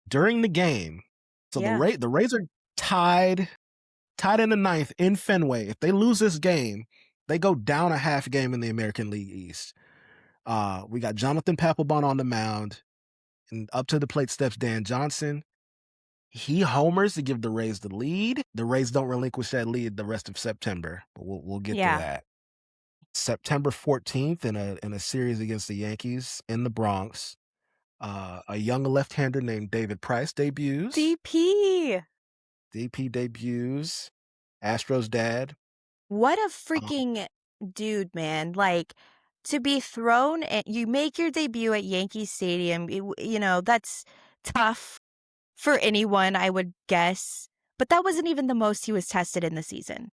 during the game. So Yeah. the Rays are tied in the ninth in Fenway. If they lose this game, they go down a half game in the American League East. We got Jonathan Papelbon on the mound, and up to the plate steps Dan Johnson. He homers to give the Rays the lead. The Rays don't relinquish that lead the rest of September, but we'll get to Yeah. that. September 14th in a series against the Yankees in the Bronx, a young left-hander named David Price debuts. DP. DP debuts. Astros dad. What a Um, freaking dude, man. Like, to be thrown at you make your debut at Yankee Stadium, that's tough for anyone, I would guess. But that wasn't even the most he was tested in the season.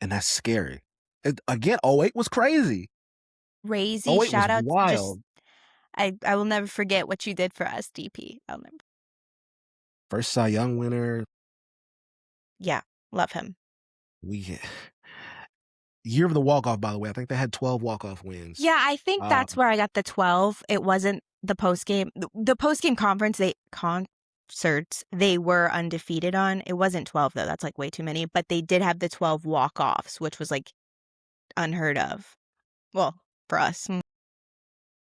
and that's scary. Again, '08 was crazy. Crazy '08 was shout out. Just wild. I will never forget what you did for us, DP. I'll never. First Cy Young winner. Yeah, love him. We year of the walk-off, by the way. I think they had 12 walk-off wins. Yeah, I think Uh, that's where I got the 12. It wasn't the post-game the post-game concerts they were undefeated on. It wasn't 12 though, that's, like, way too many, but they did have the 12 walk-offs, which was, like, unheard of. Well, for us.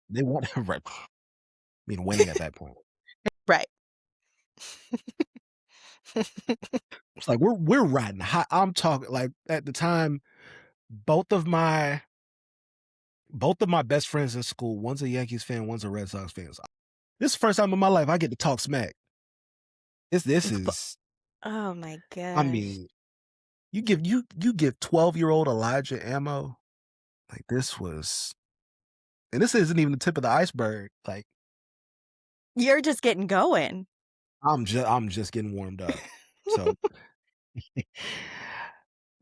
they won right. I mean, winning at that point. Right. It's like we're riding high. I'm talking like at the time, both of my best friends in school, one's a Yankees fan, one's a Red Sox fan. So this is the first time in my life I get to talk smack. This Bu is, Oh my I gosh. mean, you give 12-year-old Elijah ammo. Like this was, and this isn't even the tip of the iceberg. Like You're just getting going. I'm just getting warmed up. So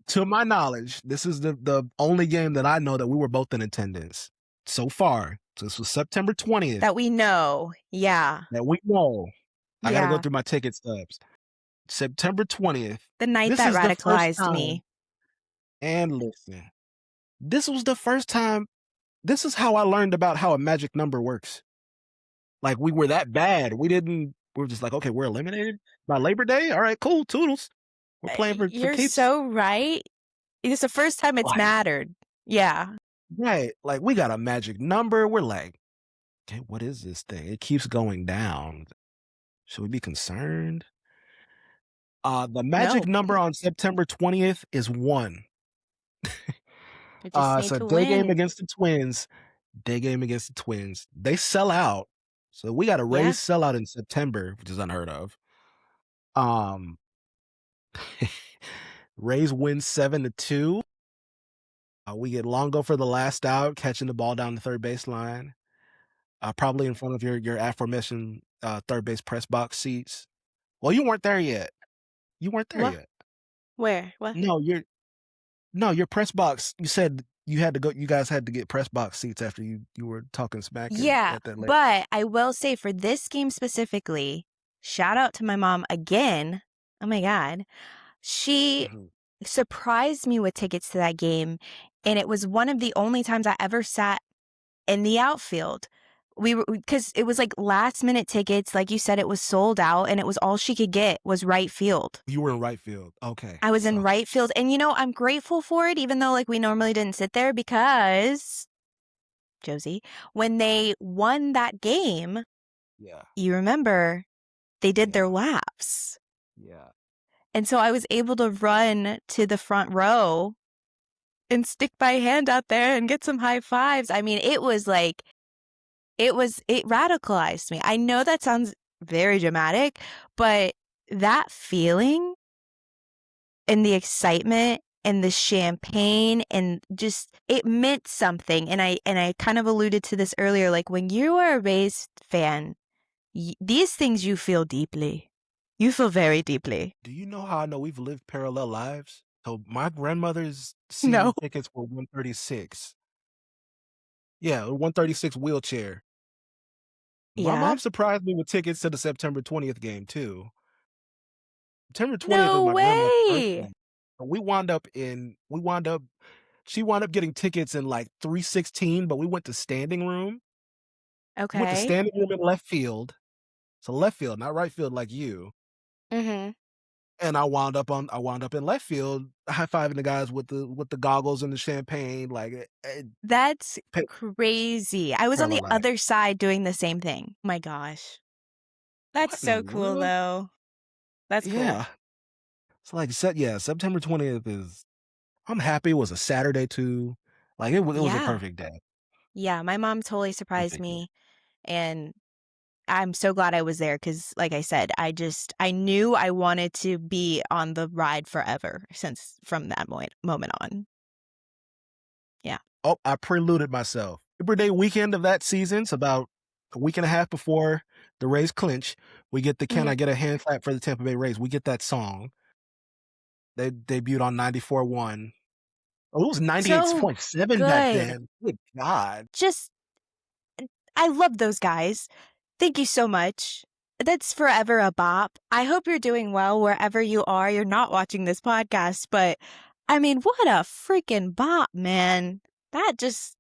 to my knowledge, this is the only game that I know that we were both in attendance so far. So this was September 20th That we know. Yeah. that we know. I got to go Yeah. through my ticket stubs. September 20th. The night This that is the first radicalized time. me. And listen, this was the first time. This is how I learned about how a magic number works. Like we were that bad. We were just like, okay, we're eliminated by Labor Day. All right, cool. Toodles. We're playing for You're keeps. so right. It's the first time it's Like, mattered. Yeah. right. Like we got a magic number. We're like, okay, what is this thing? It keeps going down. Should we be concerned? The magic No. number on September 20th is 1. We just It's need a to day game win. against the Twins. Day game against the Twins. They sell out. So we got a Yeah. Rays sellout in September, which is unheard of. Um, Rays win 7-2. We get Longo for the last out, catching the ball down the third baseline. Probably in front of your aforementioned third base press box seats. Well, you weren't there yet. You weren't there What? yet. Where? What? No, No, your press box. You said you had to go. You guys had to get press box seats after you were talking smack Yeah, at that late. but I will say for this game specifically, shout out to my mom again. Oh my God. She Mhm. surprised me with tickets to that game, and it was one of the only times I ever sat in the outfield. We were because it was like last minute tickets, like you said, it was sold out, and it was all she could get was right field. You were in right field. Okay, I was in so right field, and I'm grateful for it, even though like we normally didn't sit there because Josie, when they won that game, yeah, you remember they did their yeah, laps. yeah. And so I was able to run to the front row and stick my hand out there and get some high fives. I mean, it was like, it radicalized me. I know that sounds very dramatic, but that feeling and the excitement and the champagne and just it meant something. And I kind of alluded to this earlier. Like when you are a Rays fan, these things you feel deeply. You feel very deeply. Do you know how I know we've lived parallel lives? So my grandmother's No. season tickets were 136. Yeah, 136 wheelchair. My Yeah. mom surprised me with tickets to the September 20th game too. September 20th is No my grandma's way. birthday. But we wound up she wound up getting tickets in like 316, but we went to standing room. We went to Okay. standing room in left field. So left field, not right field like you. Mhm. And I wound up in left field high-fiving the guys with the goggles and the champagne, like, That's pa crazy. I was on parallel the life. other side doing the same thing. My gosh. That's What in the so cool, world? though. That's cool. Yeah. It's like September 20th is I'm happy it was a Saturday too. Like, it was a Yeah. perfect day. Yeah, my mom totally surprised Perfect day. me, and I'm so glad I was there because, like I said, I knew I wanted to be on the ride forever since from that moment on. Yeah. Oh, I preluded myself. Labor Day weekend of that season, it's about a week and a half before the Rays clinch, we get the "Can Mhm. I Get a Hand Clap for the Tampa Bay Rays?" We get that song. They debuted on 94.1. Oh, it was So 98.7 back good. then. Good god. Just I love those guys. Thank you so much. That's forever a bop. I hope you're doing well wherever you are. You're not watching this podcast, but I mean, what a freaking bop, man. That just,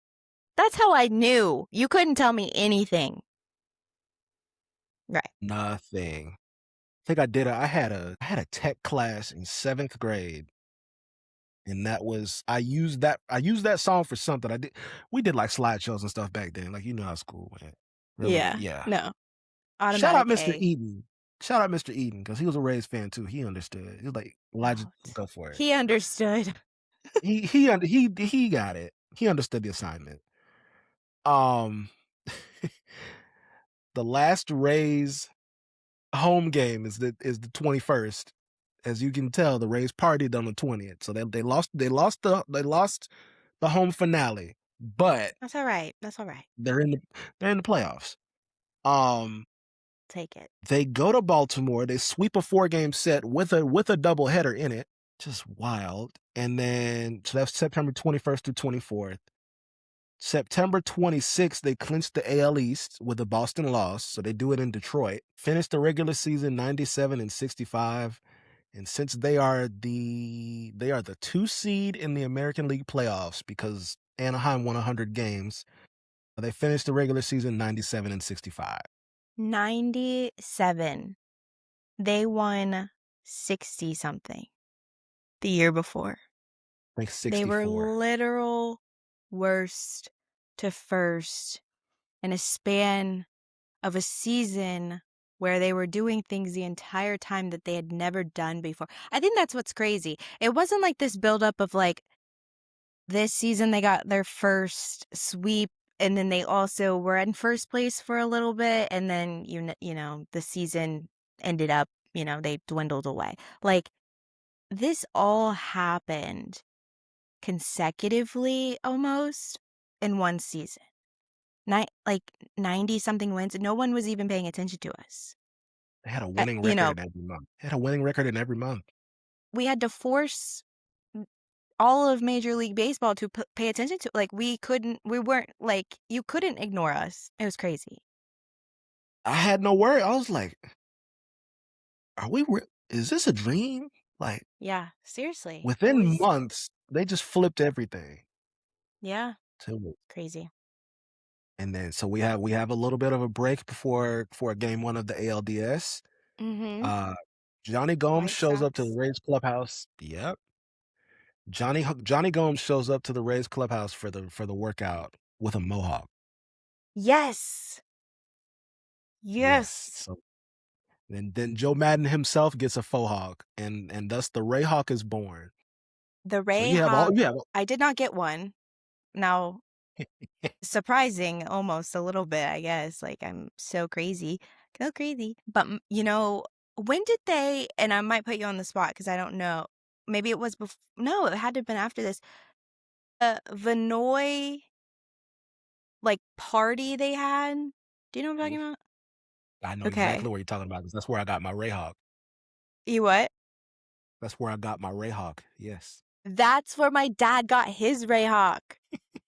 that's how I knew. You couldn't tell me anything. Right. Nothing. I think I had a tech class in 7th grade, and that was I used that song for something. We did, like, slideshows and stuff back then, like, you know how school went. Really, Yeah. yeah. No. Shout out Automatic Mr. A. Eden. Shout out Mr. Eden because he was a Rays fan too. He understood. He was like, "Elijah, Oh, go for it." he understood. He got it. He understood the assignment. Um, the last Rays home game is the 21st. As you can tell, the Rays partied on the 20th, so they lost the home finale, but That's all right. That's all right. they're in the they're in the playoffs. Um, Take it. they go to Baltimore. They sweep a 4-game set with a doubleheader in it. Just wild. And then so that's September 21st through 24th. September 26th, they clinched the AL East with the Boston loss. So they do it in Detroit. Finished the regular season 97 and 65. And since they are the 2 seed in the American League playoffs because Anaheim won 100 games, they finished the regular season 97 and 65. 97. They won 60 something the year before. I think They were 64. literal worst to first in a span of a season where they were doing things the entire time that they had never done before. I think that's what's crazy. It wasn't like this buildup of like this season they got their first sweep and then they also were in first place for a little bit and then the season ended up, they dwindled away. Like this all happened consecutively almost in one season. Like 90 something wins. No one was even paying attention to us. They had a Uh, winning you record know, in every month. They had a winning record in every month. we had to force all of Major League Baseball to pay attention to. Like, we weren't like, you couldn't ignore us. It was crazy. I had no worry. I was like, "Are we re is this a dream?" Like, Yeah, seriously. It within was months, they just flipped everything yeah, to me. crazy. And then so we have a little bit of a break before game 1 of the ALDS. Mhm. Uh, Johnny Gomes White shows up to the Sox. Rays clubhouse. Yep. Johnny Gomes shows up to the Rays clubhouse for the workout with a mohawk. Yes. Yes. Yes. So then Joe Madden himself gets a faux hawk, and thus the Rayhawk is born. The So Rayhawk, you have all I did not get one. Now, surprising almost a little bit, I guess, like, I'm so crazy. Go crazy. But, when did they, and I might put you on the spot because I don't know. Maybe it was no, it had to have been after this. Vinoy, like, party they had. Do you know what I'm talking Oof. about? I know exactly Okay. what you're talking about 'cause that's where I got my Rayhawk. You what? That's where I got my Rayhawk, yes. That's where my dad got his Rayhawk.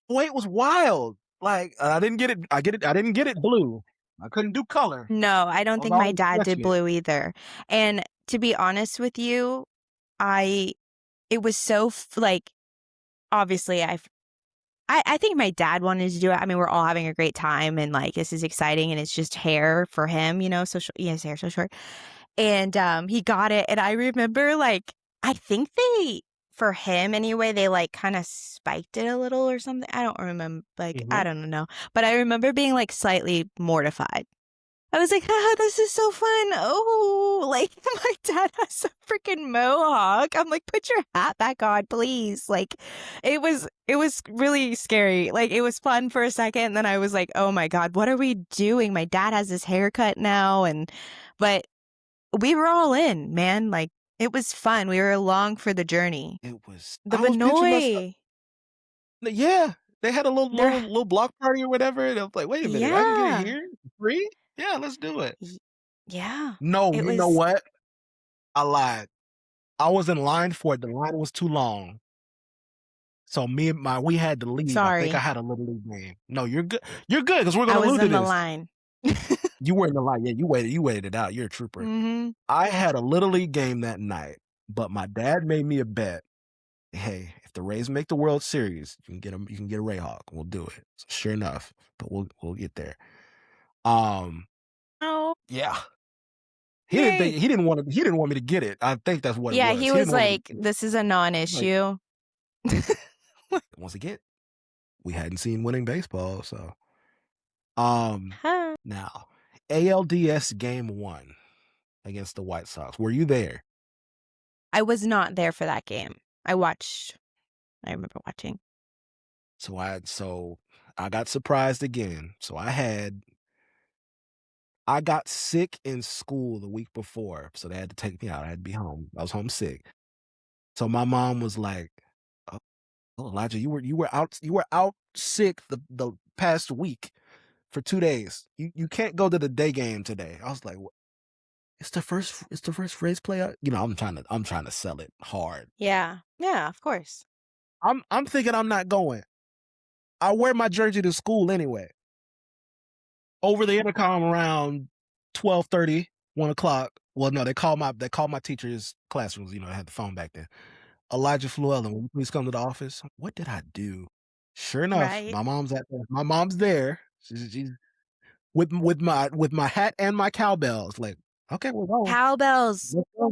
Wait, was wild. Like, I didn't get it I didn't get it blue. I couldn't do color. No, I I don't was think my always dad did stretching it. blue either. And to be honest with you, I it was so like, obviously I think my dad wanted to do it. I mean, we're all having a great time and like this is exciting and it's just hair for him, so his hair's so short. And he got it and I remember like I think they for him anyway, they like kind of spiked it a little or something. I don't remember like I Mhm. don't know. But I remember being like slightly mortified. I was like, haha, this is so fun. Oh, like my dad has a freaking mohawk. I'm like, put your hat back on, please. Like it was really scary. Like it was fun for a second, and then I was like, oh my God, what are we doing? My dad has his haircut now, but we were all in, man. Like it was fun. We were along for the journey. It was The I was picturing myself Vinoy. yeah, they had a They're little block party or whatever, and I was like, "Wait a minute, I can get it yeah. here for free? Yeah, let's do it." Y- Yeah. No, It you know was what? I lied. I was in line for it, the line was too long. So me and my we had to leave. I think I sorry. had a little league game. No, you're good. You're good because 'cause we're I gonna was allude to in the this. line. You were in the line. Yeah, you waited it out. You're a trooper. Mhm. I had a little league game that night, but my dad made me a bet. "Hey, if the Rays make the World Series, you can get a Rayhawk. We'll do it." So sure enough, but we'll get there. Um, Oh, yeah. yay. He didn't want me to get it. I think that's what it Yeah, was. he He was didn't want me to like, get it. "This is a Like, non-issue." once again, we hadn't seen winning baseball, so um Huh. now ALDS game 1 against the White Sox. Were you there? I was not there for that game. I remember watching. So I got surprised again. I got sick in school the week before, so they had to take me out. I had to be home. I was homesick. So my mom was like, "Oh, Elijah, you were out sick the past week for 2 days. You can't go to the day game today." I was like, "What? It's the first phrase play out?" I'm trying to sell it hard. Yeah. Yeah, of course. I'm thinking I'm not going. I wear my jersey to school anyway. Over the intercom around 12:30, 1 o'clock. Well, no, they call my teacher's classrooms. I had the phone back then. Elijah Fluellen, will you please come to the office? What did I do? Sure enough, Right? my mom's there. She's with my hat and my cowbells. Like, okay, we're going. Cowbells. Let's go.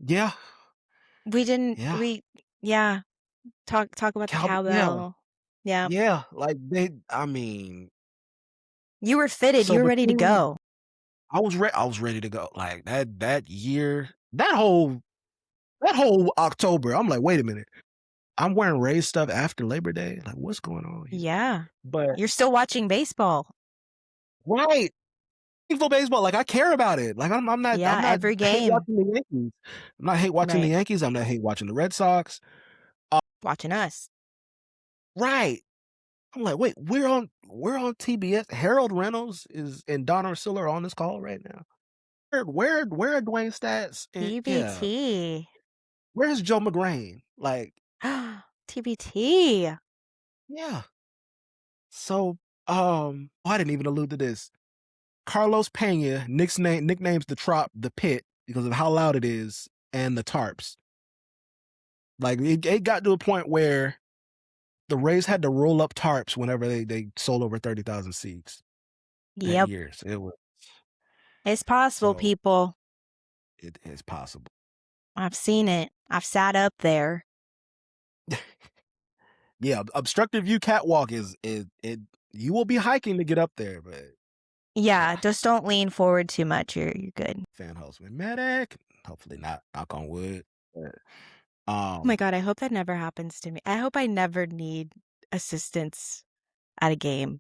Yeah, We didn't yeah, we yeah, talk about the yeah, cowbell. Yeah. yeah. Like I mean, You were fitted, so you were ready to between go. I was ready to go. Like that year, that whole October, I'm like, wait a minute. I'm wearing Rays stuff after Labor Day. Like, what's going on here? Yeah. But You're still watching baseball. right, meaningful baseball. Like I care about it. Like I'm Yeah, not every hate game. watching the Yankees. I'm not hate watching the Right. Yankees. I'm not hate watching the Red Sox. Watching us. Right. I'm like, wait, we're on TBS. Harold Reynolds is and Don Orsillo are on this call right now. Where are Dwayne Stats? And yeah, TBT. where's Joe McGrain? Like, TBT. Yeah. So, oh, I didn't even allude to this. Carlos Pena nicknames the Trop the Pit because of how loud it is and the tarps. Like it got to a point where the Rays had to roll up tarps whenever they sold over 30,000 seats that Yep. year. So it was It's possible, so people. it is possible. I've seen it. I've sat up there. Yeah, obstructive view catwalk is it. You will be hiking to get up there, but Yeah, yeah, just don't lean forward too much. You're good. fan host with medic. Hopefully not. Knock on wood. But, Oh my um, god, I hope that never happens to me. I hope I never need assistance at a game.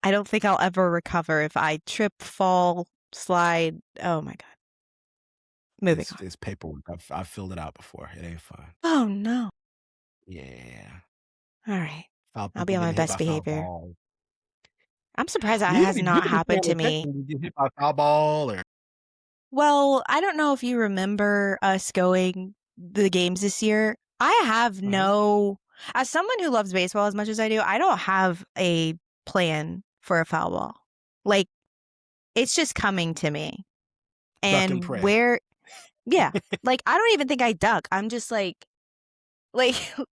I don't think I'll ever recover if I trip, fall, slide. Oh my god. Moving on. it's paperwork. I've filled it out before. It ain't fun. Oh no. Yeah, All right. foul I'll be people on my getting hit best by foul behavior. ball. I'm surprised that You has you not can be happened paying to attention me. when you get hit by a foul ball or Well, I don't know if you remember us going the games this year. I have uh-huh. no, as someone who loves baseball as much as I do, I don't have a plan for a foul ball. Like, it's just coming to me. Duck and And pray. where, yeah, like, I don't even think I duck. I'm just like,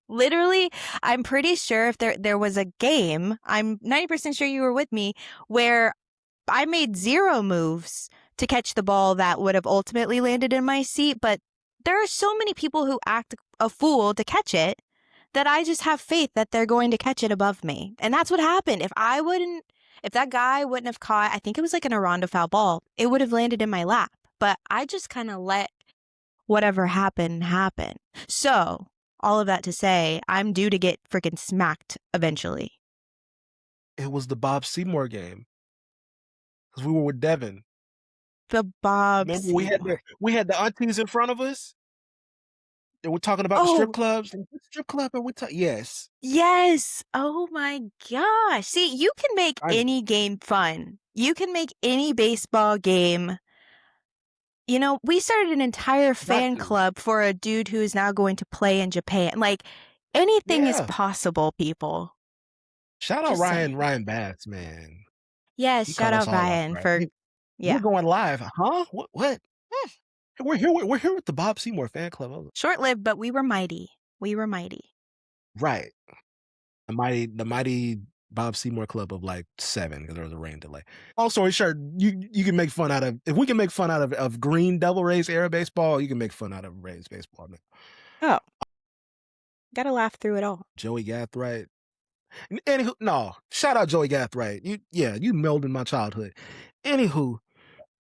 literally, I'm pretty sure if there was a game, I'm 90% sure you were with me, where I made 0 moves to catch the ball that would have ultimately landed in my seat, but there are so many people who act a fool to catch it that I just have faith that they're going to catch it above me. And that's what happened. If that guy wouldn't have caught, I think it was like an Aranda foul ball, it would have landed in my lap. But I just kind of let whatever happened happen. So, all of that to say, I'm due to get freaking smacked eventually. It was the Bob Seymour game because we were with Devin. The Bob Remember Seymour. we had the aunties in front of us, and we're talking about the strip Oh, clubs. And what strip club are we talking? Yes, yes. Oh my gosh. See, you can make I know any game fun. You can make any baseball game. You know, we started an entire got fan to. club for a dude who is now going to play in Japan. Like, anything is Yeah, possible, people. shout out Just saying. Ryan Bass, man. Yes, He shout caught us out all off Ryan guard. for, Hey, we're yeah. going live, huh? What? Hmm. We're here. We're here with the Bob Seymour fan club. I was like, Short lived, but we were mighty. We were mighty. right, the mighty Bob Seymour club of like 7 because there was a rain delay. Long story short, you can make fun out of if we can make fun out of green Devil Rays era baseball, you can make fun out of Rays baseball. Man. Oh, gotta laugh through it all. Joey Gathright. Anywho, no, shout out Joey Gathright. You melded my childhood. Anywho,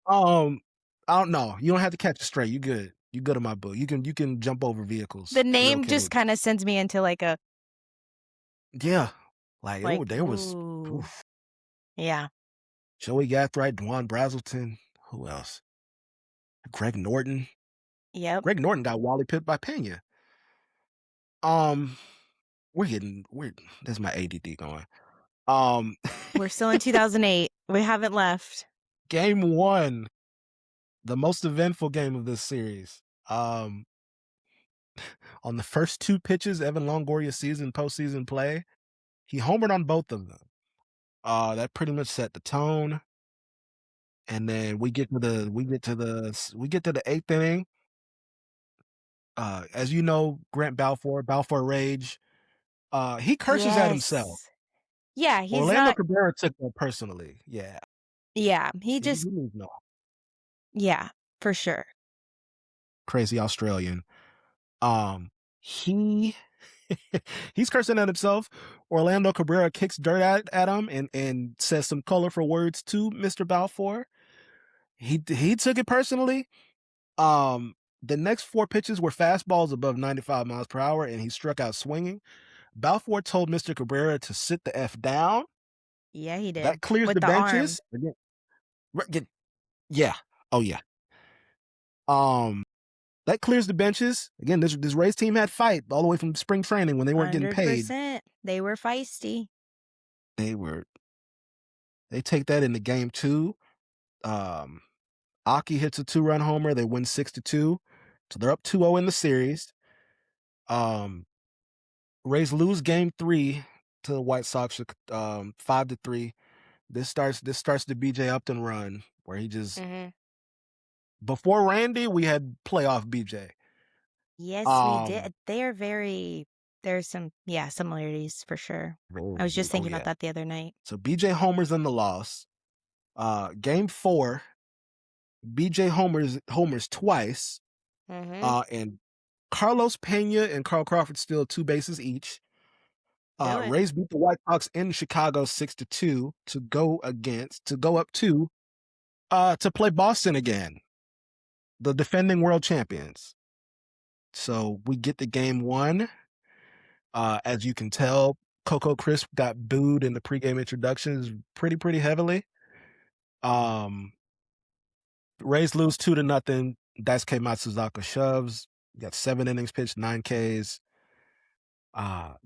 um, I don't know. You don't have to catch it straight. You good. You good in my book. You can jump over vehicles. The We're name okay just with kind of sends me into yeah. Like like, there was ooh, oof, yeah. Joey Gathright, Dwan Brazelton. Who else? Greg Norton. Yep. Greg Norton got Wally pipped by Pena. Um, we're there's my ADD going. Um, We're still in 2008. We haven't left. game 1, the most eventful game of this series. On the first 2 pitches Evan Longoria's season postseason play, he homered on both of them. That pretty much set the tone. And then we get to the 8th inning. As you know, Grant Balfour Rage, he curses at himself. Yes. Yeah, he's Orlando not. Cabrera took that personally. Yeah, Yeah, he he just. means no. Yeah, for sure. Crazy Australian. Um, he he's cursing at himself. Orlando Cabrera kicks dirt at him and says some colorful words to Mr. Balfour. He took it personally. The next 4 pitches were fastballs above 95 miles per hour, and he struck out swinging. Balfour told Mr. Cabrera to sit the F down. Yeah, he did. That clears With the the arm. benches. Again, yeah. Oh yeah. Um, that clears the benches. Again, this Rays team had fight all the way from spring training when they weren't getting paid. 100%. They were feisty. They were they take that into game 2. Um, Aki hits a 2-run homer. They win 6-2. So they're up 2-0 in the series. Um, Rays lose game 3 to the White Sox, 5-3. This starts the BJ Upton run where he just Mhm. before Randy, we had playoff BJ. Yes, we Um, did. They are very there's some, yeah, similarities for sure. I was just oh thinking about yeah. that the other night. So BJ homers in the loss. Game 4, BJ homers twice. Mhm. And Carlos Pena and Carl Crawford steal 2 bases each. Do it. Rays beat the White Sox in Chicago 6-2 to go up to play Boston again, the defending world champions. So we get the game 1. As you can tell, Coco Crisp got booed in the pregame introductions pretty heavily. Um, Rays lose 2-0. Daisuke Matsuzaka shoves. Got 7 innings pitched, 9 Ks.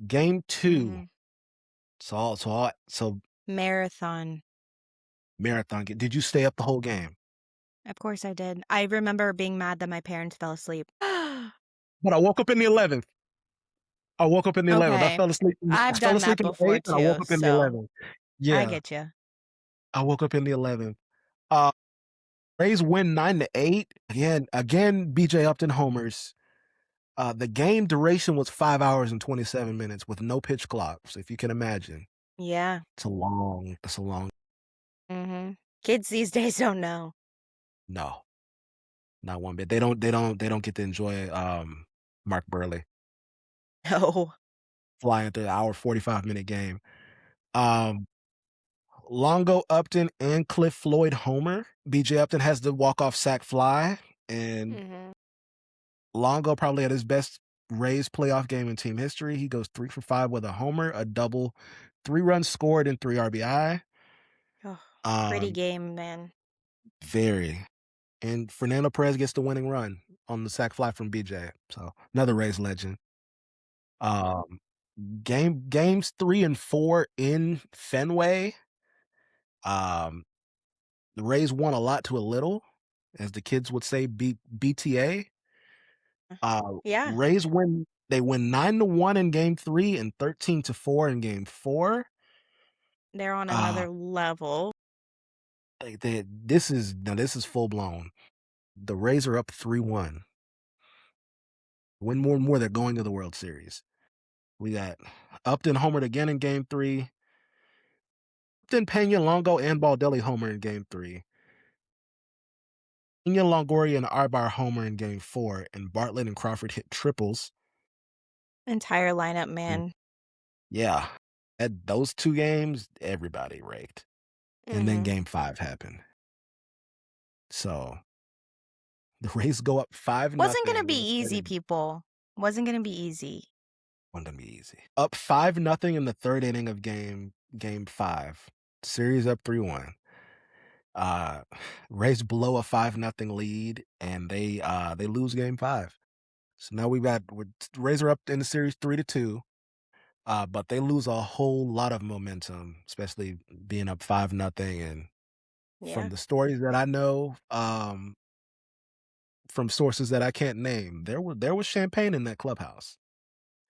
Game 2. Mhm. So Marathon. marathon. Did you stay up the whole game? Of course I did. I remember being mad that my parents fell asleep. But I woke up in the 11th. I woke up in the 11th. I Okay. fell asleep. I I've fell done asleep that in the before 8th, and I woke too, up in the so 11th. I Yeah, get you. I woke up in the 11th. Uh, Rays win 9-8. Again, BJ Upton homers. The game duration was 5 hours and 27 minutes with no pitch clocks. If you can imagine, Yeah. it's a long. Mhm. Kids these days don't know. No, not one bit. They don't get to enjoy Mark Burley No. flying through the hour 45-minute game. Um, Longo Upton and Cliff Floyd homer. BJ Upton has the walk-off sac fly, and Mhm. Longo probably had his best Rays playoff game in team history. He goes 3 for 5 with a homer, a double, 3 runs scored, and 3 RBI. Oh, pretty Um, game, man. very. And Fernando Perez gets the winning run on the sac fly from BJ. So another Rays legend. Um, games 3 and 4 in Fenway. Um, the Rays won a lot to a little, as the kids would say, BTA. Uh, Yeah. Rays win. They win 9-1 in game 3 and 13-4 in game 4. They're on Uh, another level. this is full blown. The Rays are up 3-1. Win more and more, they're going to the World Series. We got Upton homered again in game 3. Then Pena, Longo, and Baldelli homer in game 3. Pena, Longoria, and Arbar homer in game 4. And Bartlett and Crawford hit triples. Entire lineup, Mm, man. yeah. At those 2 games, everybody raked. And then Mhm. game 5 happened. So the Rays go up 5 Wasn't gonna nothing be in the third easy, inning. people. Wasn't gonna be easy. Wasn't gonna be easy. Up 5 nothing in the third inning of game 5. Series up 3-1. Uh Rays blow a 5 nothing lead, and they lose game 5. So now Rays are up in the series 3-2. But they lose a whole lot of momentum, especially being up 5 nothing. And from Yeah. the stories that I know, from sources that I can't name, there was champagne in that clubhouse,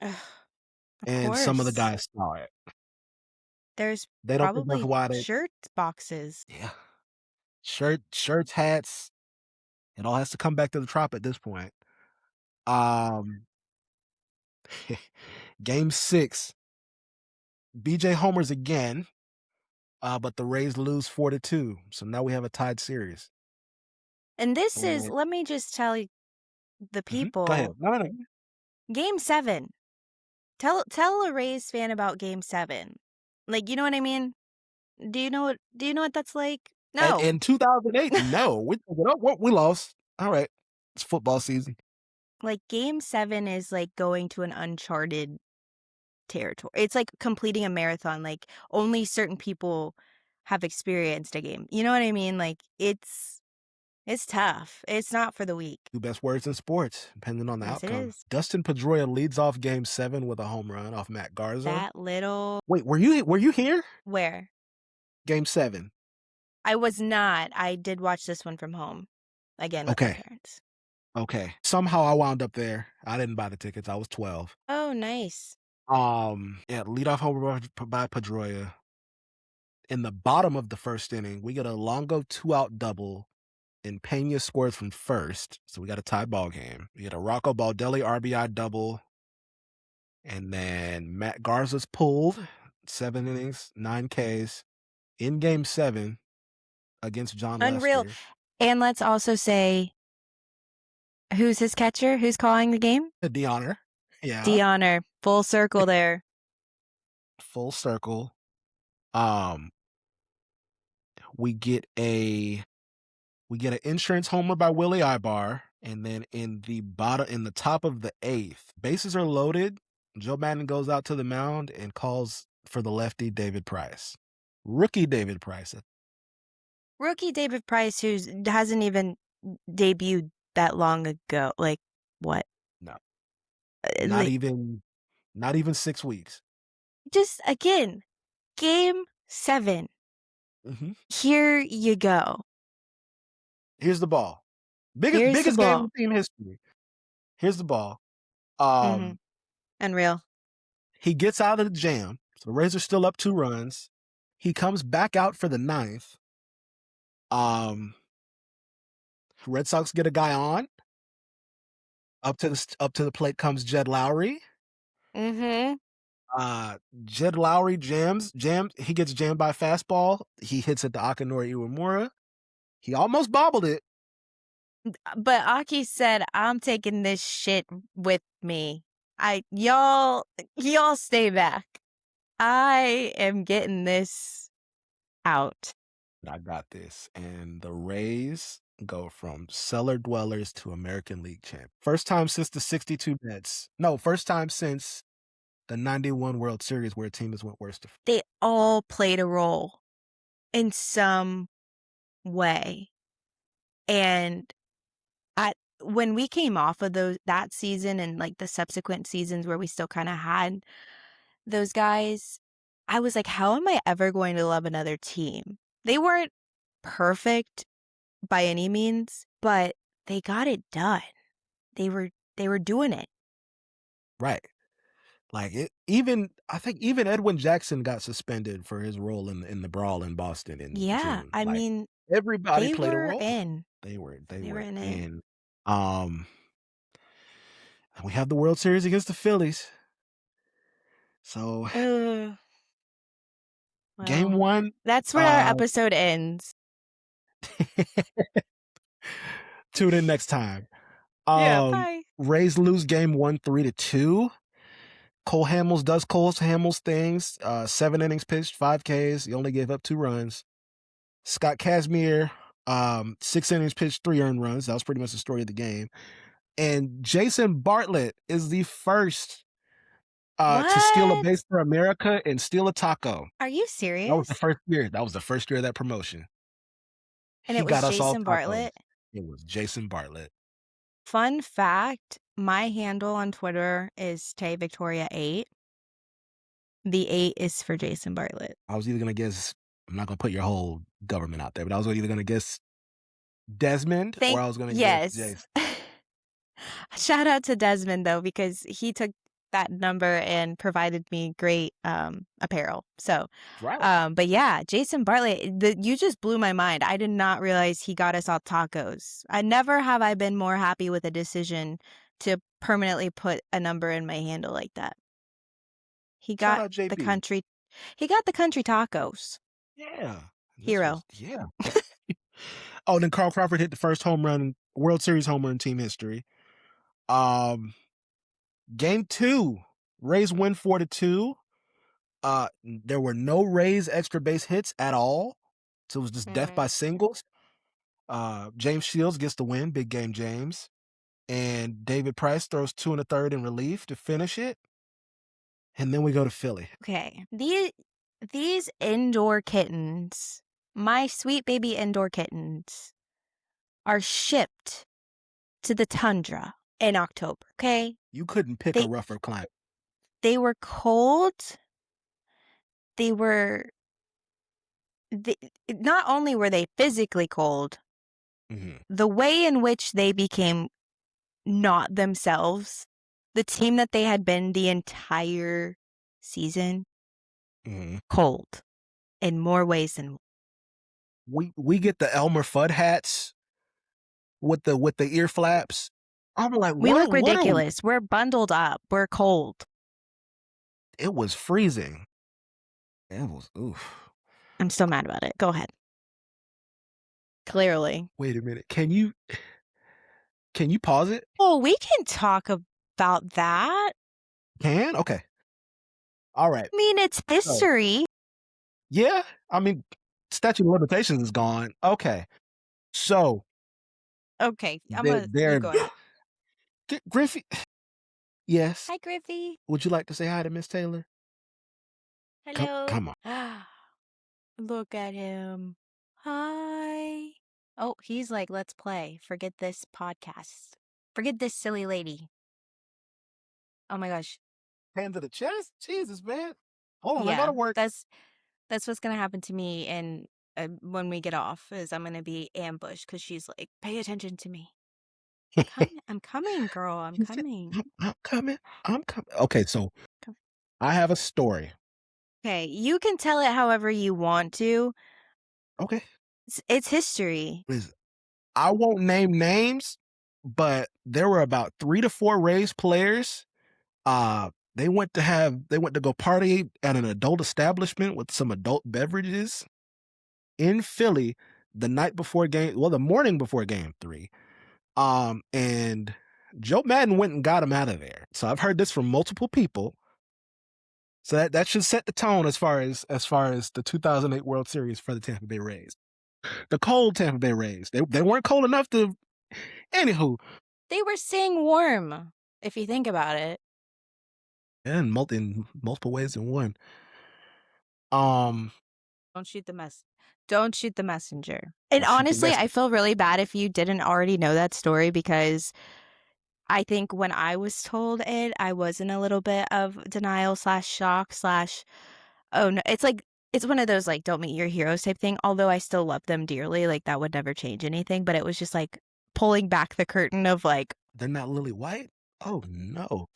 Ugh, of and some of the course. guys saw it. There's They don't think that's probably why they. shirt boxes. Yeah, shirts, hats. It all has to come back to the trop at this point. Um, Game 6, BJ homers again, but the Rays lose 4-2. So now we have a tied series. And this is, And let me just tell the go ahead. people, No, no, no. game 7. Tell a Rays fan about game 7. Like, you know what I mean? Do you know what that's like? No. In 2008, no, we lost. All right, it's football season. Like, game 7 is like going to an uncharted territory. It's like completing a marathon. Like, only certain people have experienced a game. You know what I mean? Like, it's tough. It's not for the weak. 2 best words in sports, depending on the Yes, it outcome. is. Dustin Pedroia leads off game 7 with a home run off Matt Garza. That little Wait, were you here? where? Game 7. I was not. I did watch this one from home, again with my Okay. parents. Okay. Somehow I wound up there. I didn't buy the tickets. I was 12. Oh, nice. Yeah, leadoff homer by Pedroia. In the bottom of the first inning, we get a Longo 2-out double, and Pena scores from first, so we got a tie ball game. We get a Rocco Baldelli RBI double, and then Matt Garza's pulled 7 innings, 9 Ks in Game 7 against John Unreal. Lester. And let's also say, who's his catcher? Who's calling the game? The honor, yeah, D'Honor. Full circle there. full circle. Um, we get a We get an insurance homer by Willie Ibar, and then in the top of the eighth, bases are loaded. Joe Madden goes out to the mound and calls for the lefty David Price, rookie David Price. Rookie David Price, who hasn't even debuted that long ago. Like, what? No, not Like, even not even 6 weeks. just again, game 7. hmm Here you go. Here's the ball, biggest Here's the biggest game ball. in team history. Here's the ball. Mm-hmm. Um, Unreal. he gets out of the jam. So the Rays are still up 2 runs. He comes back out for the ninth. Red Sox get a guy on. Up to the plate comes Jed Lowry. Mm-hmm. Jed Lowry jams. He gets jammed by a fastball. He hits it to Akinori Iwamura. He almost bobbled it. But Aki said, I'm taking this shit with me. Y'all stay back. I am getting this out. I got this. And the Rays go from cellar dwellers to American League champ. First time since the 62 Mets. No, first time since the 91 World Series where a team has went worst to. They all played a role in some way. And when we came off of that season and like the subsequent seasons where we still kind of had those guys, I was like, how am I ever going to love another team? They weren't perfect by any means, but they got it done. They were doing it. Right. Like I think even Edwin Jackson got suspended for his role in the brawl in Boston in Yeah, June. I Like mean, everybody they played a were role. in. They were In it. in. Um, we have the World Series against the Phillies. So game Well, one, that's where our episode ends. tune in next time. Yeah, bye. Rays lose game 1, 3-2. Cole Hamels does Cole Hamels things. 7 innings pitched, 5 Ks. He only gave up 2 runs. Scott Kazmir, 6 innings pitched, 3 earned runs. That was pretty much the story of the game. And Jason Bartlett is the first to steal a What? base for America and steal a taco. Are you That was the serious? first year. That was the first year of that promotion. And He it was got us all Jason tacos. Bartlett. It was Jason Bartlett. Fun fact, my handle on Twitter is Tay Victoria 8. The 8 is for Jason Bartlett. I was either going to guess, I'm not going to put your whole government out there, but I was either going to guess Desmond or I was going to guess Yes. Jason. Shout out to Desmond though, because he took that number and provided me great apparel. So, Right. but yeah, Jason Bartlett, you just blew my mind. I did not realize he got us all tacos. I never have I been more happy with a decision to permanently put a number in my handle like that. He Shout got out the JP. country. He got the country tacos. Yeah. Hero. Yeah. Oh, then Carl Crawford hit the first home run, World Series home run in team history. Game 2, Rays win 4-2. There were no Rays extra base hits at all. So it was just death by singles. James Shields gets the win, big game James. And David Price throws 2 and a third in relief to finish it. And then we go to Philly. Okay. These indoor kittens, my sweet baby indoor kittens, are shipped to the tundra in October, okay? You couldn't pick They a rougher climate. they were cold. They were not only were they physically cold, Mm-hmm. the way in which they became not themselves The team that they had been the entire season, Mhm. cold in more ways than We get the Elmer Fudd hats with the ear flaps. I'm like, we look what are we? ridiculous. We're bundled up. We're cold. It was freezing. It was oof. I'm still mad about it. Go ahead. Clearly. Wait a minute. Can you pause it? Oh, we can talk about that. Can? Okay. All right. I mean, it's So history. yeah, I mean, statute of limitations is gone. Okay. So Okay, you they're go ahead. Griffey. Yes. Hi, Griffey. Would you like to say hi to Miss Taylor? Hello. Come on. Look at him. Hi. Oh, he's like, let's play. Forget this podcast. Forget this silly lady. Oh my gosh. Hand to the chest? Jesus, man. Hold on, I gotta Yeah, work. that's what's gonna happen to me, and when we get off, is I'm gonna be ambushed because she's like, pay attention to me. I'm coming, girl. I'm She said, coming. I'm coming. I'm coming. Okay, so I have a story. Okay, you can tell it however you want to. Okay. It's history. Listen, I won't name names, but there were about 3 to 4 Rays players. They went to go party at an adult establishment with some adult beverages in Philly the morning before game 3. And Joe Madden went and got him out of there. So I've heard this from multiple people. So that should set the tone as far as the 2008 World Series for the Tampa Bay Rays. The cold Tampa Bay Rays. They weren't cold enough to. Anywho, They were staying warm, if you think about it. in multiple ways than one. Um, Don't shoot the mess. Don't shoot the messenger. And don't shoot the honestly, I messenger. feel really bad if you didn't already know that story because I think when I was told it, I was in a little bit of denial slash shock slash, oh no. It's like, it's one of those like, don't meet your heroes type thing. Although I still love them dearly. Like, that would never change anything. But it was just like pulling back the curtain of like, They're not Lily White. Oh no!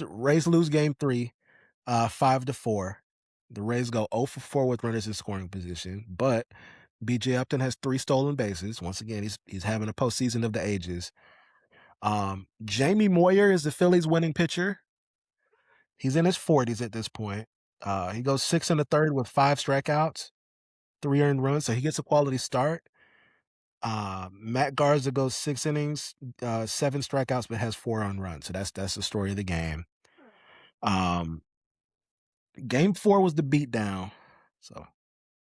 Rays lose game 3, 5-4. The Rays go 0 for 4 with runners in scoring position, but B.J. Upton has 3 stolen bases. Once again, he's having a postseason of the ages. Jamie Moyer is the Phillies' winning pitcher. He's in his 40s at this point. He goes 6 1/3 with 5 strikeouts, 3 earned runs, so he gets a quality start. Matt Garza goes 6 innings, 7 strikeouts, but has 4 earned runs. So that's the story of the game. Um, Game 4 was the beatdown. So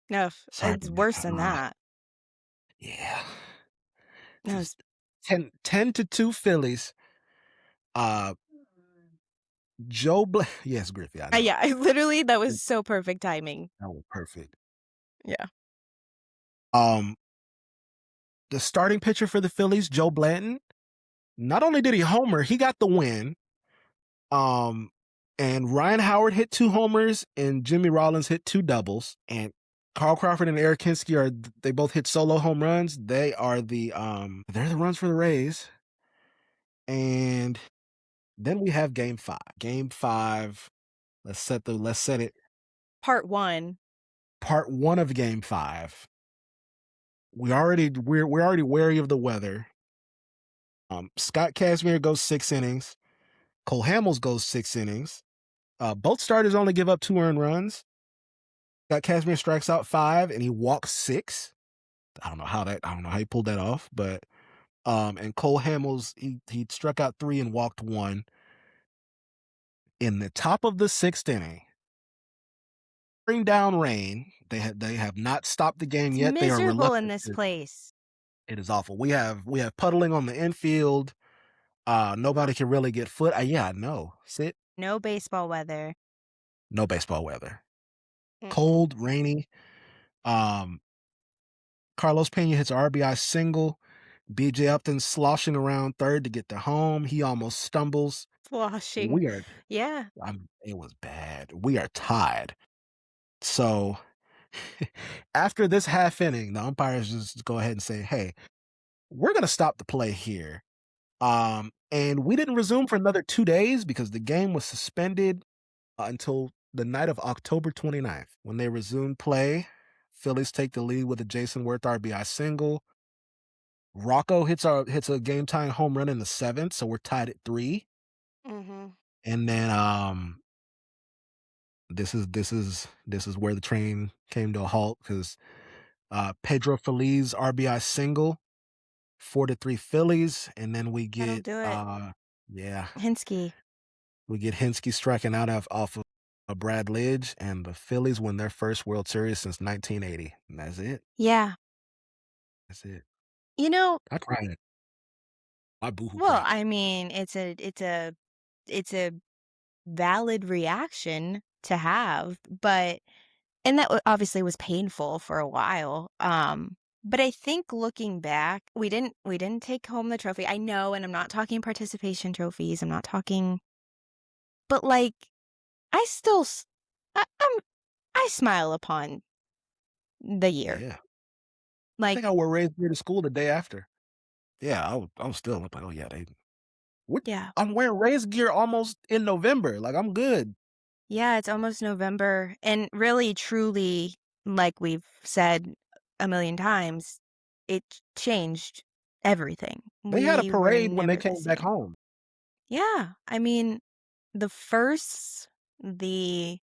no, sorry. it's worse than that. Yeah. No, Just 10-2 Phillies. Uh, yes, Griffey, I know. yeah, I literally, that was so perfect timing. That was perfect. Yeah. Um, the starting pitcher for the Phillies, Joe Blanton, not only did he homer, he got the win. Um, and Ryan Howard hit 2 homers, and Jimmy Rollins hit 2 doubles. And Carl Crawford and Eric Kinsky they both hit solo home runs. They're the runs for the Rays. And then we have game 5. Game 5. Let's set it. Part one. Part 1 of game 5. We're already wary of the weather. Scott Kazmir goes 6 innings. Cole Hamels goes 6 innings. Both starters only give up 2 earned runs. Scott Kazmir strikes out 5 and he walks 6. I don't know how he pulled that off, but and Cole Hamels he struck out 3 and walked 1 in the top of the 6th inning. Bring down rain. They have not stopped the game It's yet. They are miserable in reluctant. this place. It is awful. We have puddling on the infield. Nobody can really get foot. Yeah, I know. Sit. No baseball weather. No baseball weather. Mm-mm. Cold, rainy. Um, Carlos Pena hits RBI single. BJ Upton sloshing around third to get to home. He almost stumbles. Washing. We are. Yeah. It was bad. We are tied. So after this half inning, the umpires just go ahead and say, "Hey, we're gonna stop the play here. And we didn't resume for another 2 days because the game was suspended until the night of October 29th. When they resumed play, Phillies take the lead with a Jason Worth RBI single. Rocco hits a game tying home run in the 7th, so we're tied at 3. Mhm. And then this is where the train came to a halt because Pedro Feliz RBI single, 4-3 Phillies, and then we That'll get do it. yeah, Hinsky. we get Hensky striking out off of a Brad Lidge, and the Phillies win their first World Series since 1980. And that's it. Yeah. That's it. You know, I cried. I boohoo well, cried. I mean, it's a valid reaction to have, but and that obviously was painful for a while. But I think looking back, we didn't take home the trophy. I know, and I'm not talking participation trophies. I'm not talking, but like I still, I smile upon the year. Yeah. I Like, think I wore Ray's gear to school the day after. Yeah, I was still like, oh yeah, what yeah, I'm wearing Ray's gear almost in November. Like I'm good. yeah, it's almost November, and really, truly, like we've said a million times, it changed everything. They had a We were parade when they never the came back same. home. Yeah, I mean, the first, the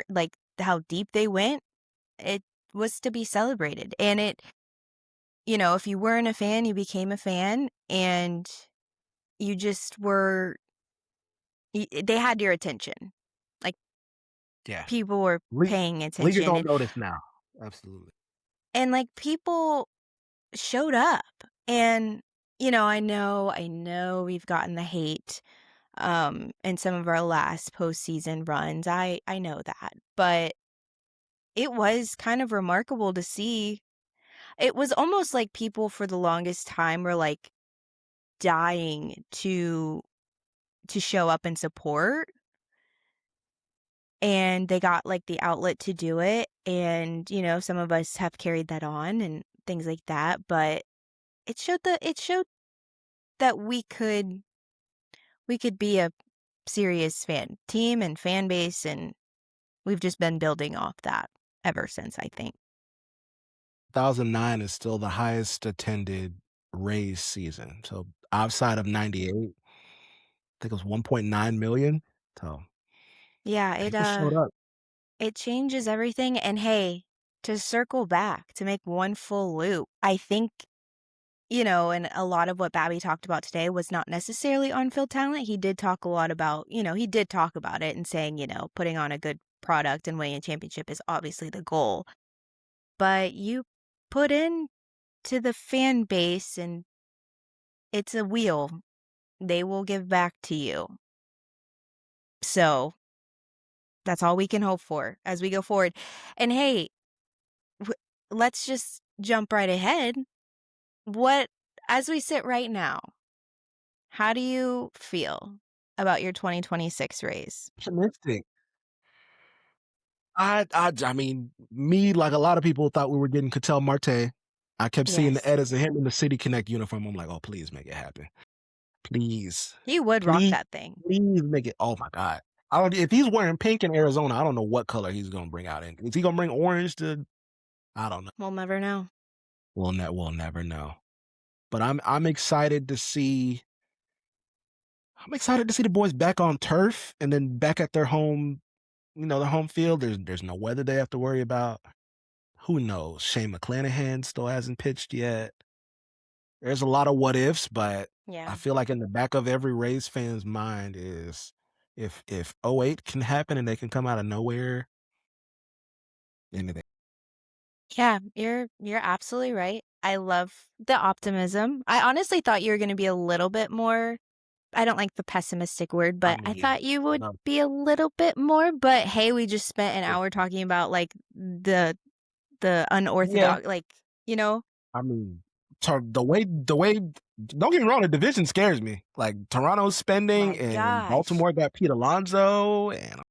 like how deep they went, it was to be celebrated, and if you weren't a fan, you became a fan, and you just were. They had your attention, like Yeah. people were Le paying Leaguers attention, don't and notice now. Absolutely. like people showed up, and I know we've gotten the hate in some of our last postseason runs. I know that, but it was kind of remarkable to see. It was almost like people for the longest time were like dying to show up and support, and they got like the outlet to do it, and some of us have carried that on and things like that, but it showed that we could be a serious fan team and fan base, and we've just been building off that ever since, I think. 2009 is still the highest attended Rays season. So outside of 98, I think it was 1.9 million. So Yeah, people showed up. it changes everything, and hey, to circle back, to make one full loop, I think, and a lot of what Babby talked about today was not necessarily on-field talent. He did talk a lot about, he did talk about it and saying, putting on a good product and winning a championship is obviously the goal. But you put in to the fan base, and it's a wheel. They will give back to you. So that's all we can hope for as we go forward. And hey, w- let's just jump right ahead. What, as we sit right now, how do you feel about your 2026 raise? Optimistic. I mean, me, like a lot of people thought we were getting Cattell Marte. I kept seeing the Yes. edits of him in the City Connect uniform. I'm like, oh, please make it happen. Please. You would rock Please, that thing. please make it. Oh my God. I don't if he's wearing pink in Arizona, I don't know what color he's gonna bring out in. Is he gonna bring orange to I don't know. We'll never know. We'll never know. But I'm excited to see the boys back on turf and then back at their home, their home field. There's no weather they have to worry about. Who knows? Shane McClanahan still hasn't pitched yet. There's a lot of what ifs, but I Yeah. feel like in the back of every Rays fan's mind is if '08 can happen and they can come out of nowhere, anything. Yeah, you're absolutely right. I love the optimism. I honestly thought you were going to be a little bit more. I don't like the pessimistic word, I but I mean, thought you would no, be a little bit more, but hey, we just spent an if hour talking about like the yeah, unorthodox, like, you know? I mean, the way don't get me wrong, the division scares me. Like Toronto's My spending and gosh. Baltimore got Pete Alonso and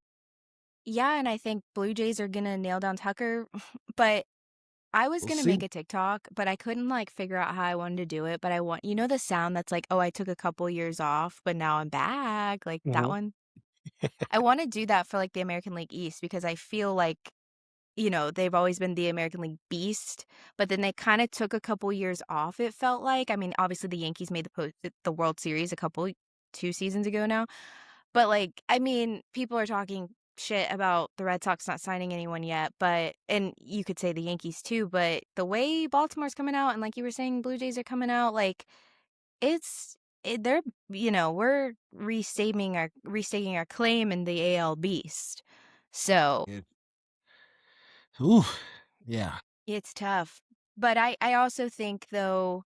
Yeah, and I think Blue Jays are gonna nail down Tucker, but I was We'll gonna see. make a TikTok, but I couldn't, like, figure out how I wanted to do it, but I want the sound that's like, "Oh, I took a couple years off, but now I'm back," like, that Mhm. one? I wanna do that for, like, the American League East because I feel like, they've always been the American League beast, but then they kinda took a couple years off, it felt like. I mean, obviously, the Yankees made the World Series a couple 2 seasons ago now, but, like, I mean, people are talking shit about the Red Sox not signing anyone yet, but and you could say the Yankees too, but the way Baltimore's coming out and like you were saying, Blue Jays are coming out, like, it's they're we're restating our claim in the AL Beast. So, It Ooh, yeah. it's tough. But I also think, though,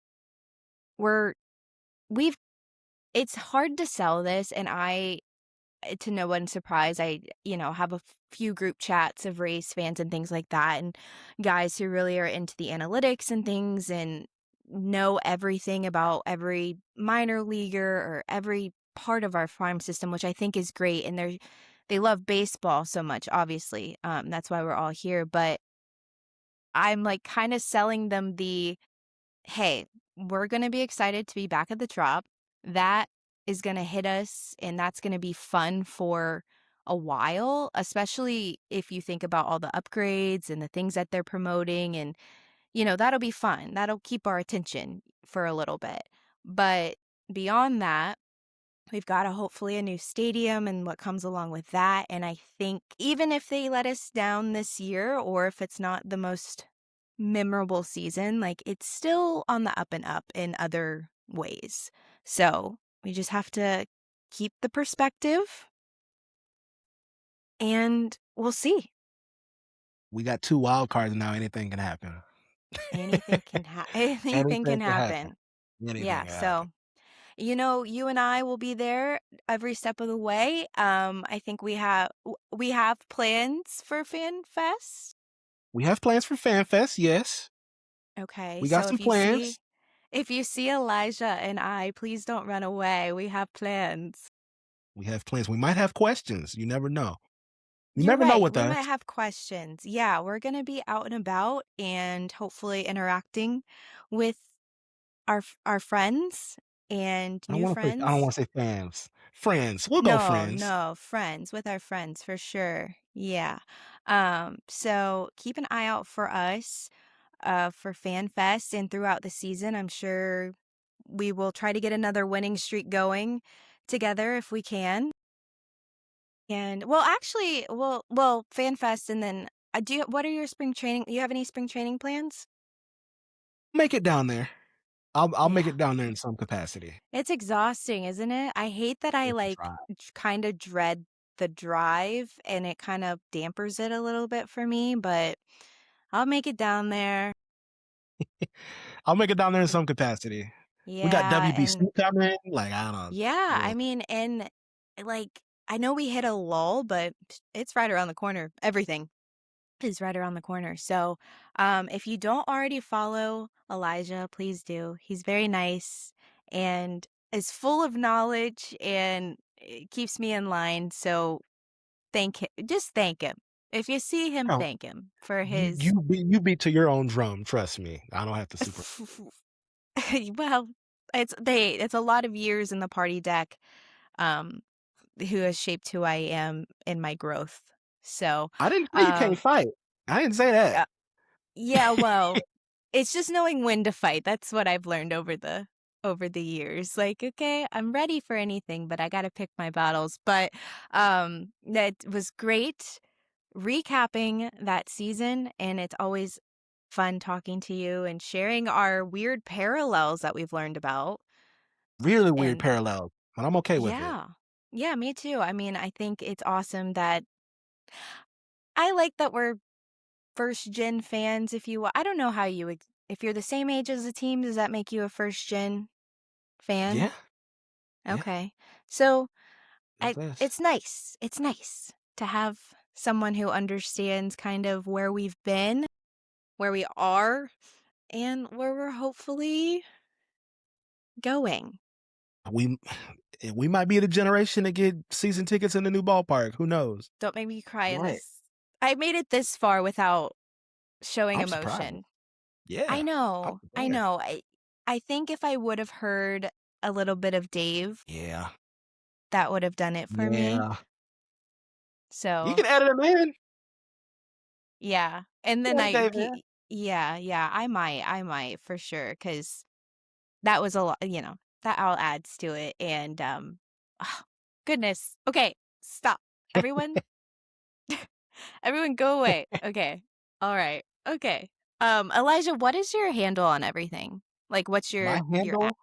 we're we've it's hard to sell this, and to no one's surprise, have a few group chats of Rays fans and things like that, and guys who really are into the analytics and things and know everything about every minor leaguer or every part of our farm system, which I think is great. And they love baseball so much, obviously. That's why we're all here. But I'm like kind of selling them hey, we're gonna be excited to be back at the Trop. That is gonna hit us, and that's gonna be fun for a while, especially if you think about all the upgrades and the things that they're promoting, and, that'll be fun. That'll keep our attention for a little bit. But beyond that, we've got hopefully a new stadium and what comes along with that, and I think even if they let us down this year or if it's not the most memorable season, like, it's still on the up and up in other ways. So, we just have to keep the perspective, and we'll see. We got 2 wild cards now, anything can happen. Anything can Anything can happen. happen. Anything Yeah, can happen. so, you and I will be there every step of the way. I think we have plans for Fan Fest. We have plans for FanFest, yes. Okay, We got so some plans. if you see Elijah and I, please don't run away. We have plans. We have plans. We might have questions. You never know. You You're never know right. with We us. might have questions. Yeah, we're going to be out and about and hopefully interacting with our friends and new I don't friends. wanna say fans. Friends. We'll go No, friends. no, friends with our friends for sure. Yeah. So keep an eye out for us for Fan Fest and throughout the season. I'm sure we will try to get another winning streak going together if we can. And well, actually, Fan Fest and then what are your spring training? You have any spring training plans? Make it down there. I'll make Yeah. it down there in some capacity. It's exhausting, isn't it? I hate that I It's a like drive. kind of dread the drive and it kind of dampers it a little bit for me, but I'll make it down there. I'll make it down there in some capacity. We got Yeah, WBC and coming, like, I don't yeah, I ugh. mean, and like I know we hit a lull, but it's right around the corner. Everything is right around the corner. So, if you don't already follow Elijah, please do. He's very nice and is full of knowledge and it keeps me in line. So, thank him. Just thank him. If you see him, Oh, thank him for you his. you beat you beat to your own drum, trust me. I don't have to super Well, it's a lot of years in the party deck, um, who has shaped who I am in my growth. So, I didn't say you can't um, fight. I didn't say that. yeah, yeah, well, it's just knowing when to fight. That's what I've learned over the years. Like, okay, I'm ready for anything, but I gotta pick my battles. But that was great recapping that season, and it's always fun talking to you and sharing our weird parallels that we've learned about. Really weird And parallels, but I'm okay with it. yeah. Yeah, me too. I mean, I think it's awesome that I like that we're first gen fans, if you will. I don't know how if you're the same age as the team, does that make you a first gen fan? Yeah, yeah, Okay. So, it does. it's nice. It's nice to have someone who understands kind of where we've been, where we are, and where we're hopefully going. We we might be the generation to get season tickets in the new ballpark, who knows? Don't make me cry in Right. this. I made it this far without showing I'm surprised. emotion. Yeah, I I'm know, a I fan. know. I think if I would have heard a little bit of Dave, Yeah, that would have done it for me. yeah. You So, can edit 'em in. yeah, and You then can edit Dave in. yeah, yeah, I might for sure, because that was a lot, that all adds to it, and, goodness. Okay, stop. Everyone everyone go away. Okay. Alright. Okay. Elijah, what is your handle on everything? Like, what's My your at? handle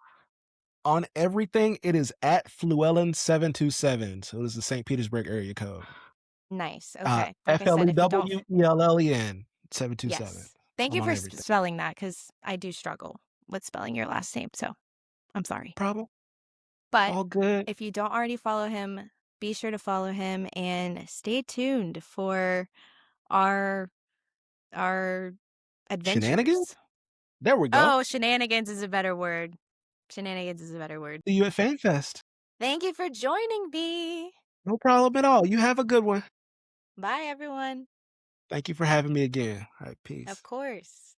on everything, it is at Fluellen727, so this is the St. Petersburg area code. Nice, okay. Like I said, if you don't f FLEWELLEN 727. yes. Thank I'm you on for everything. spelling that, because I do struggle with spelling your last name, so I'm sorry. Problem? But All good. if you don't already follow him, be sure to follow him and stay tuned for our our Shenanigans? adventures. There we go. Oh, shenanigans is a better word. Shenanigans is a better word. See you at FanFest. Thank you for joining me. No problem at all. You have a good one. Bye, everyone. Thank you for having me again. All right, Of peace. course.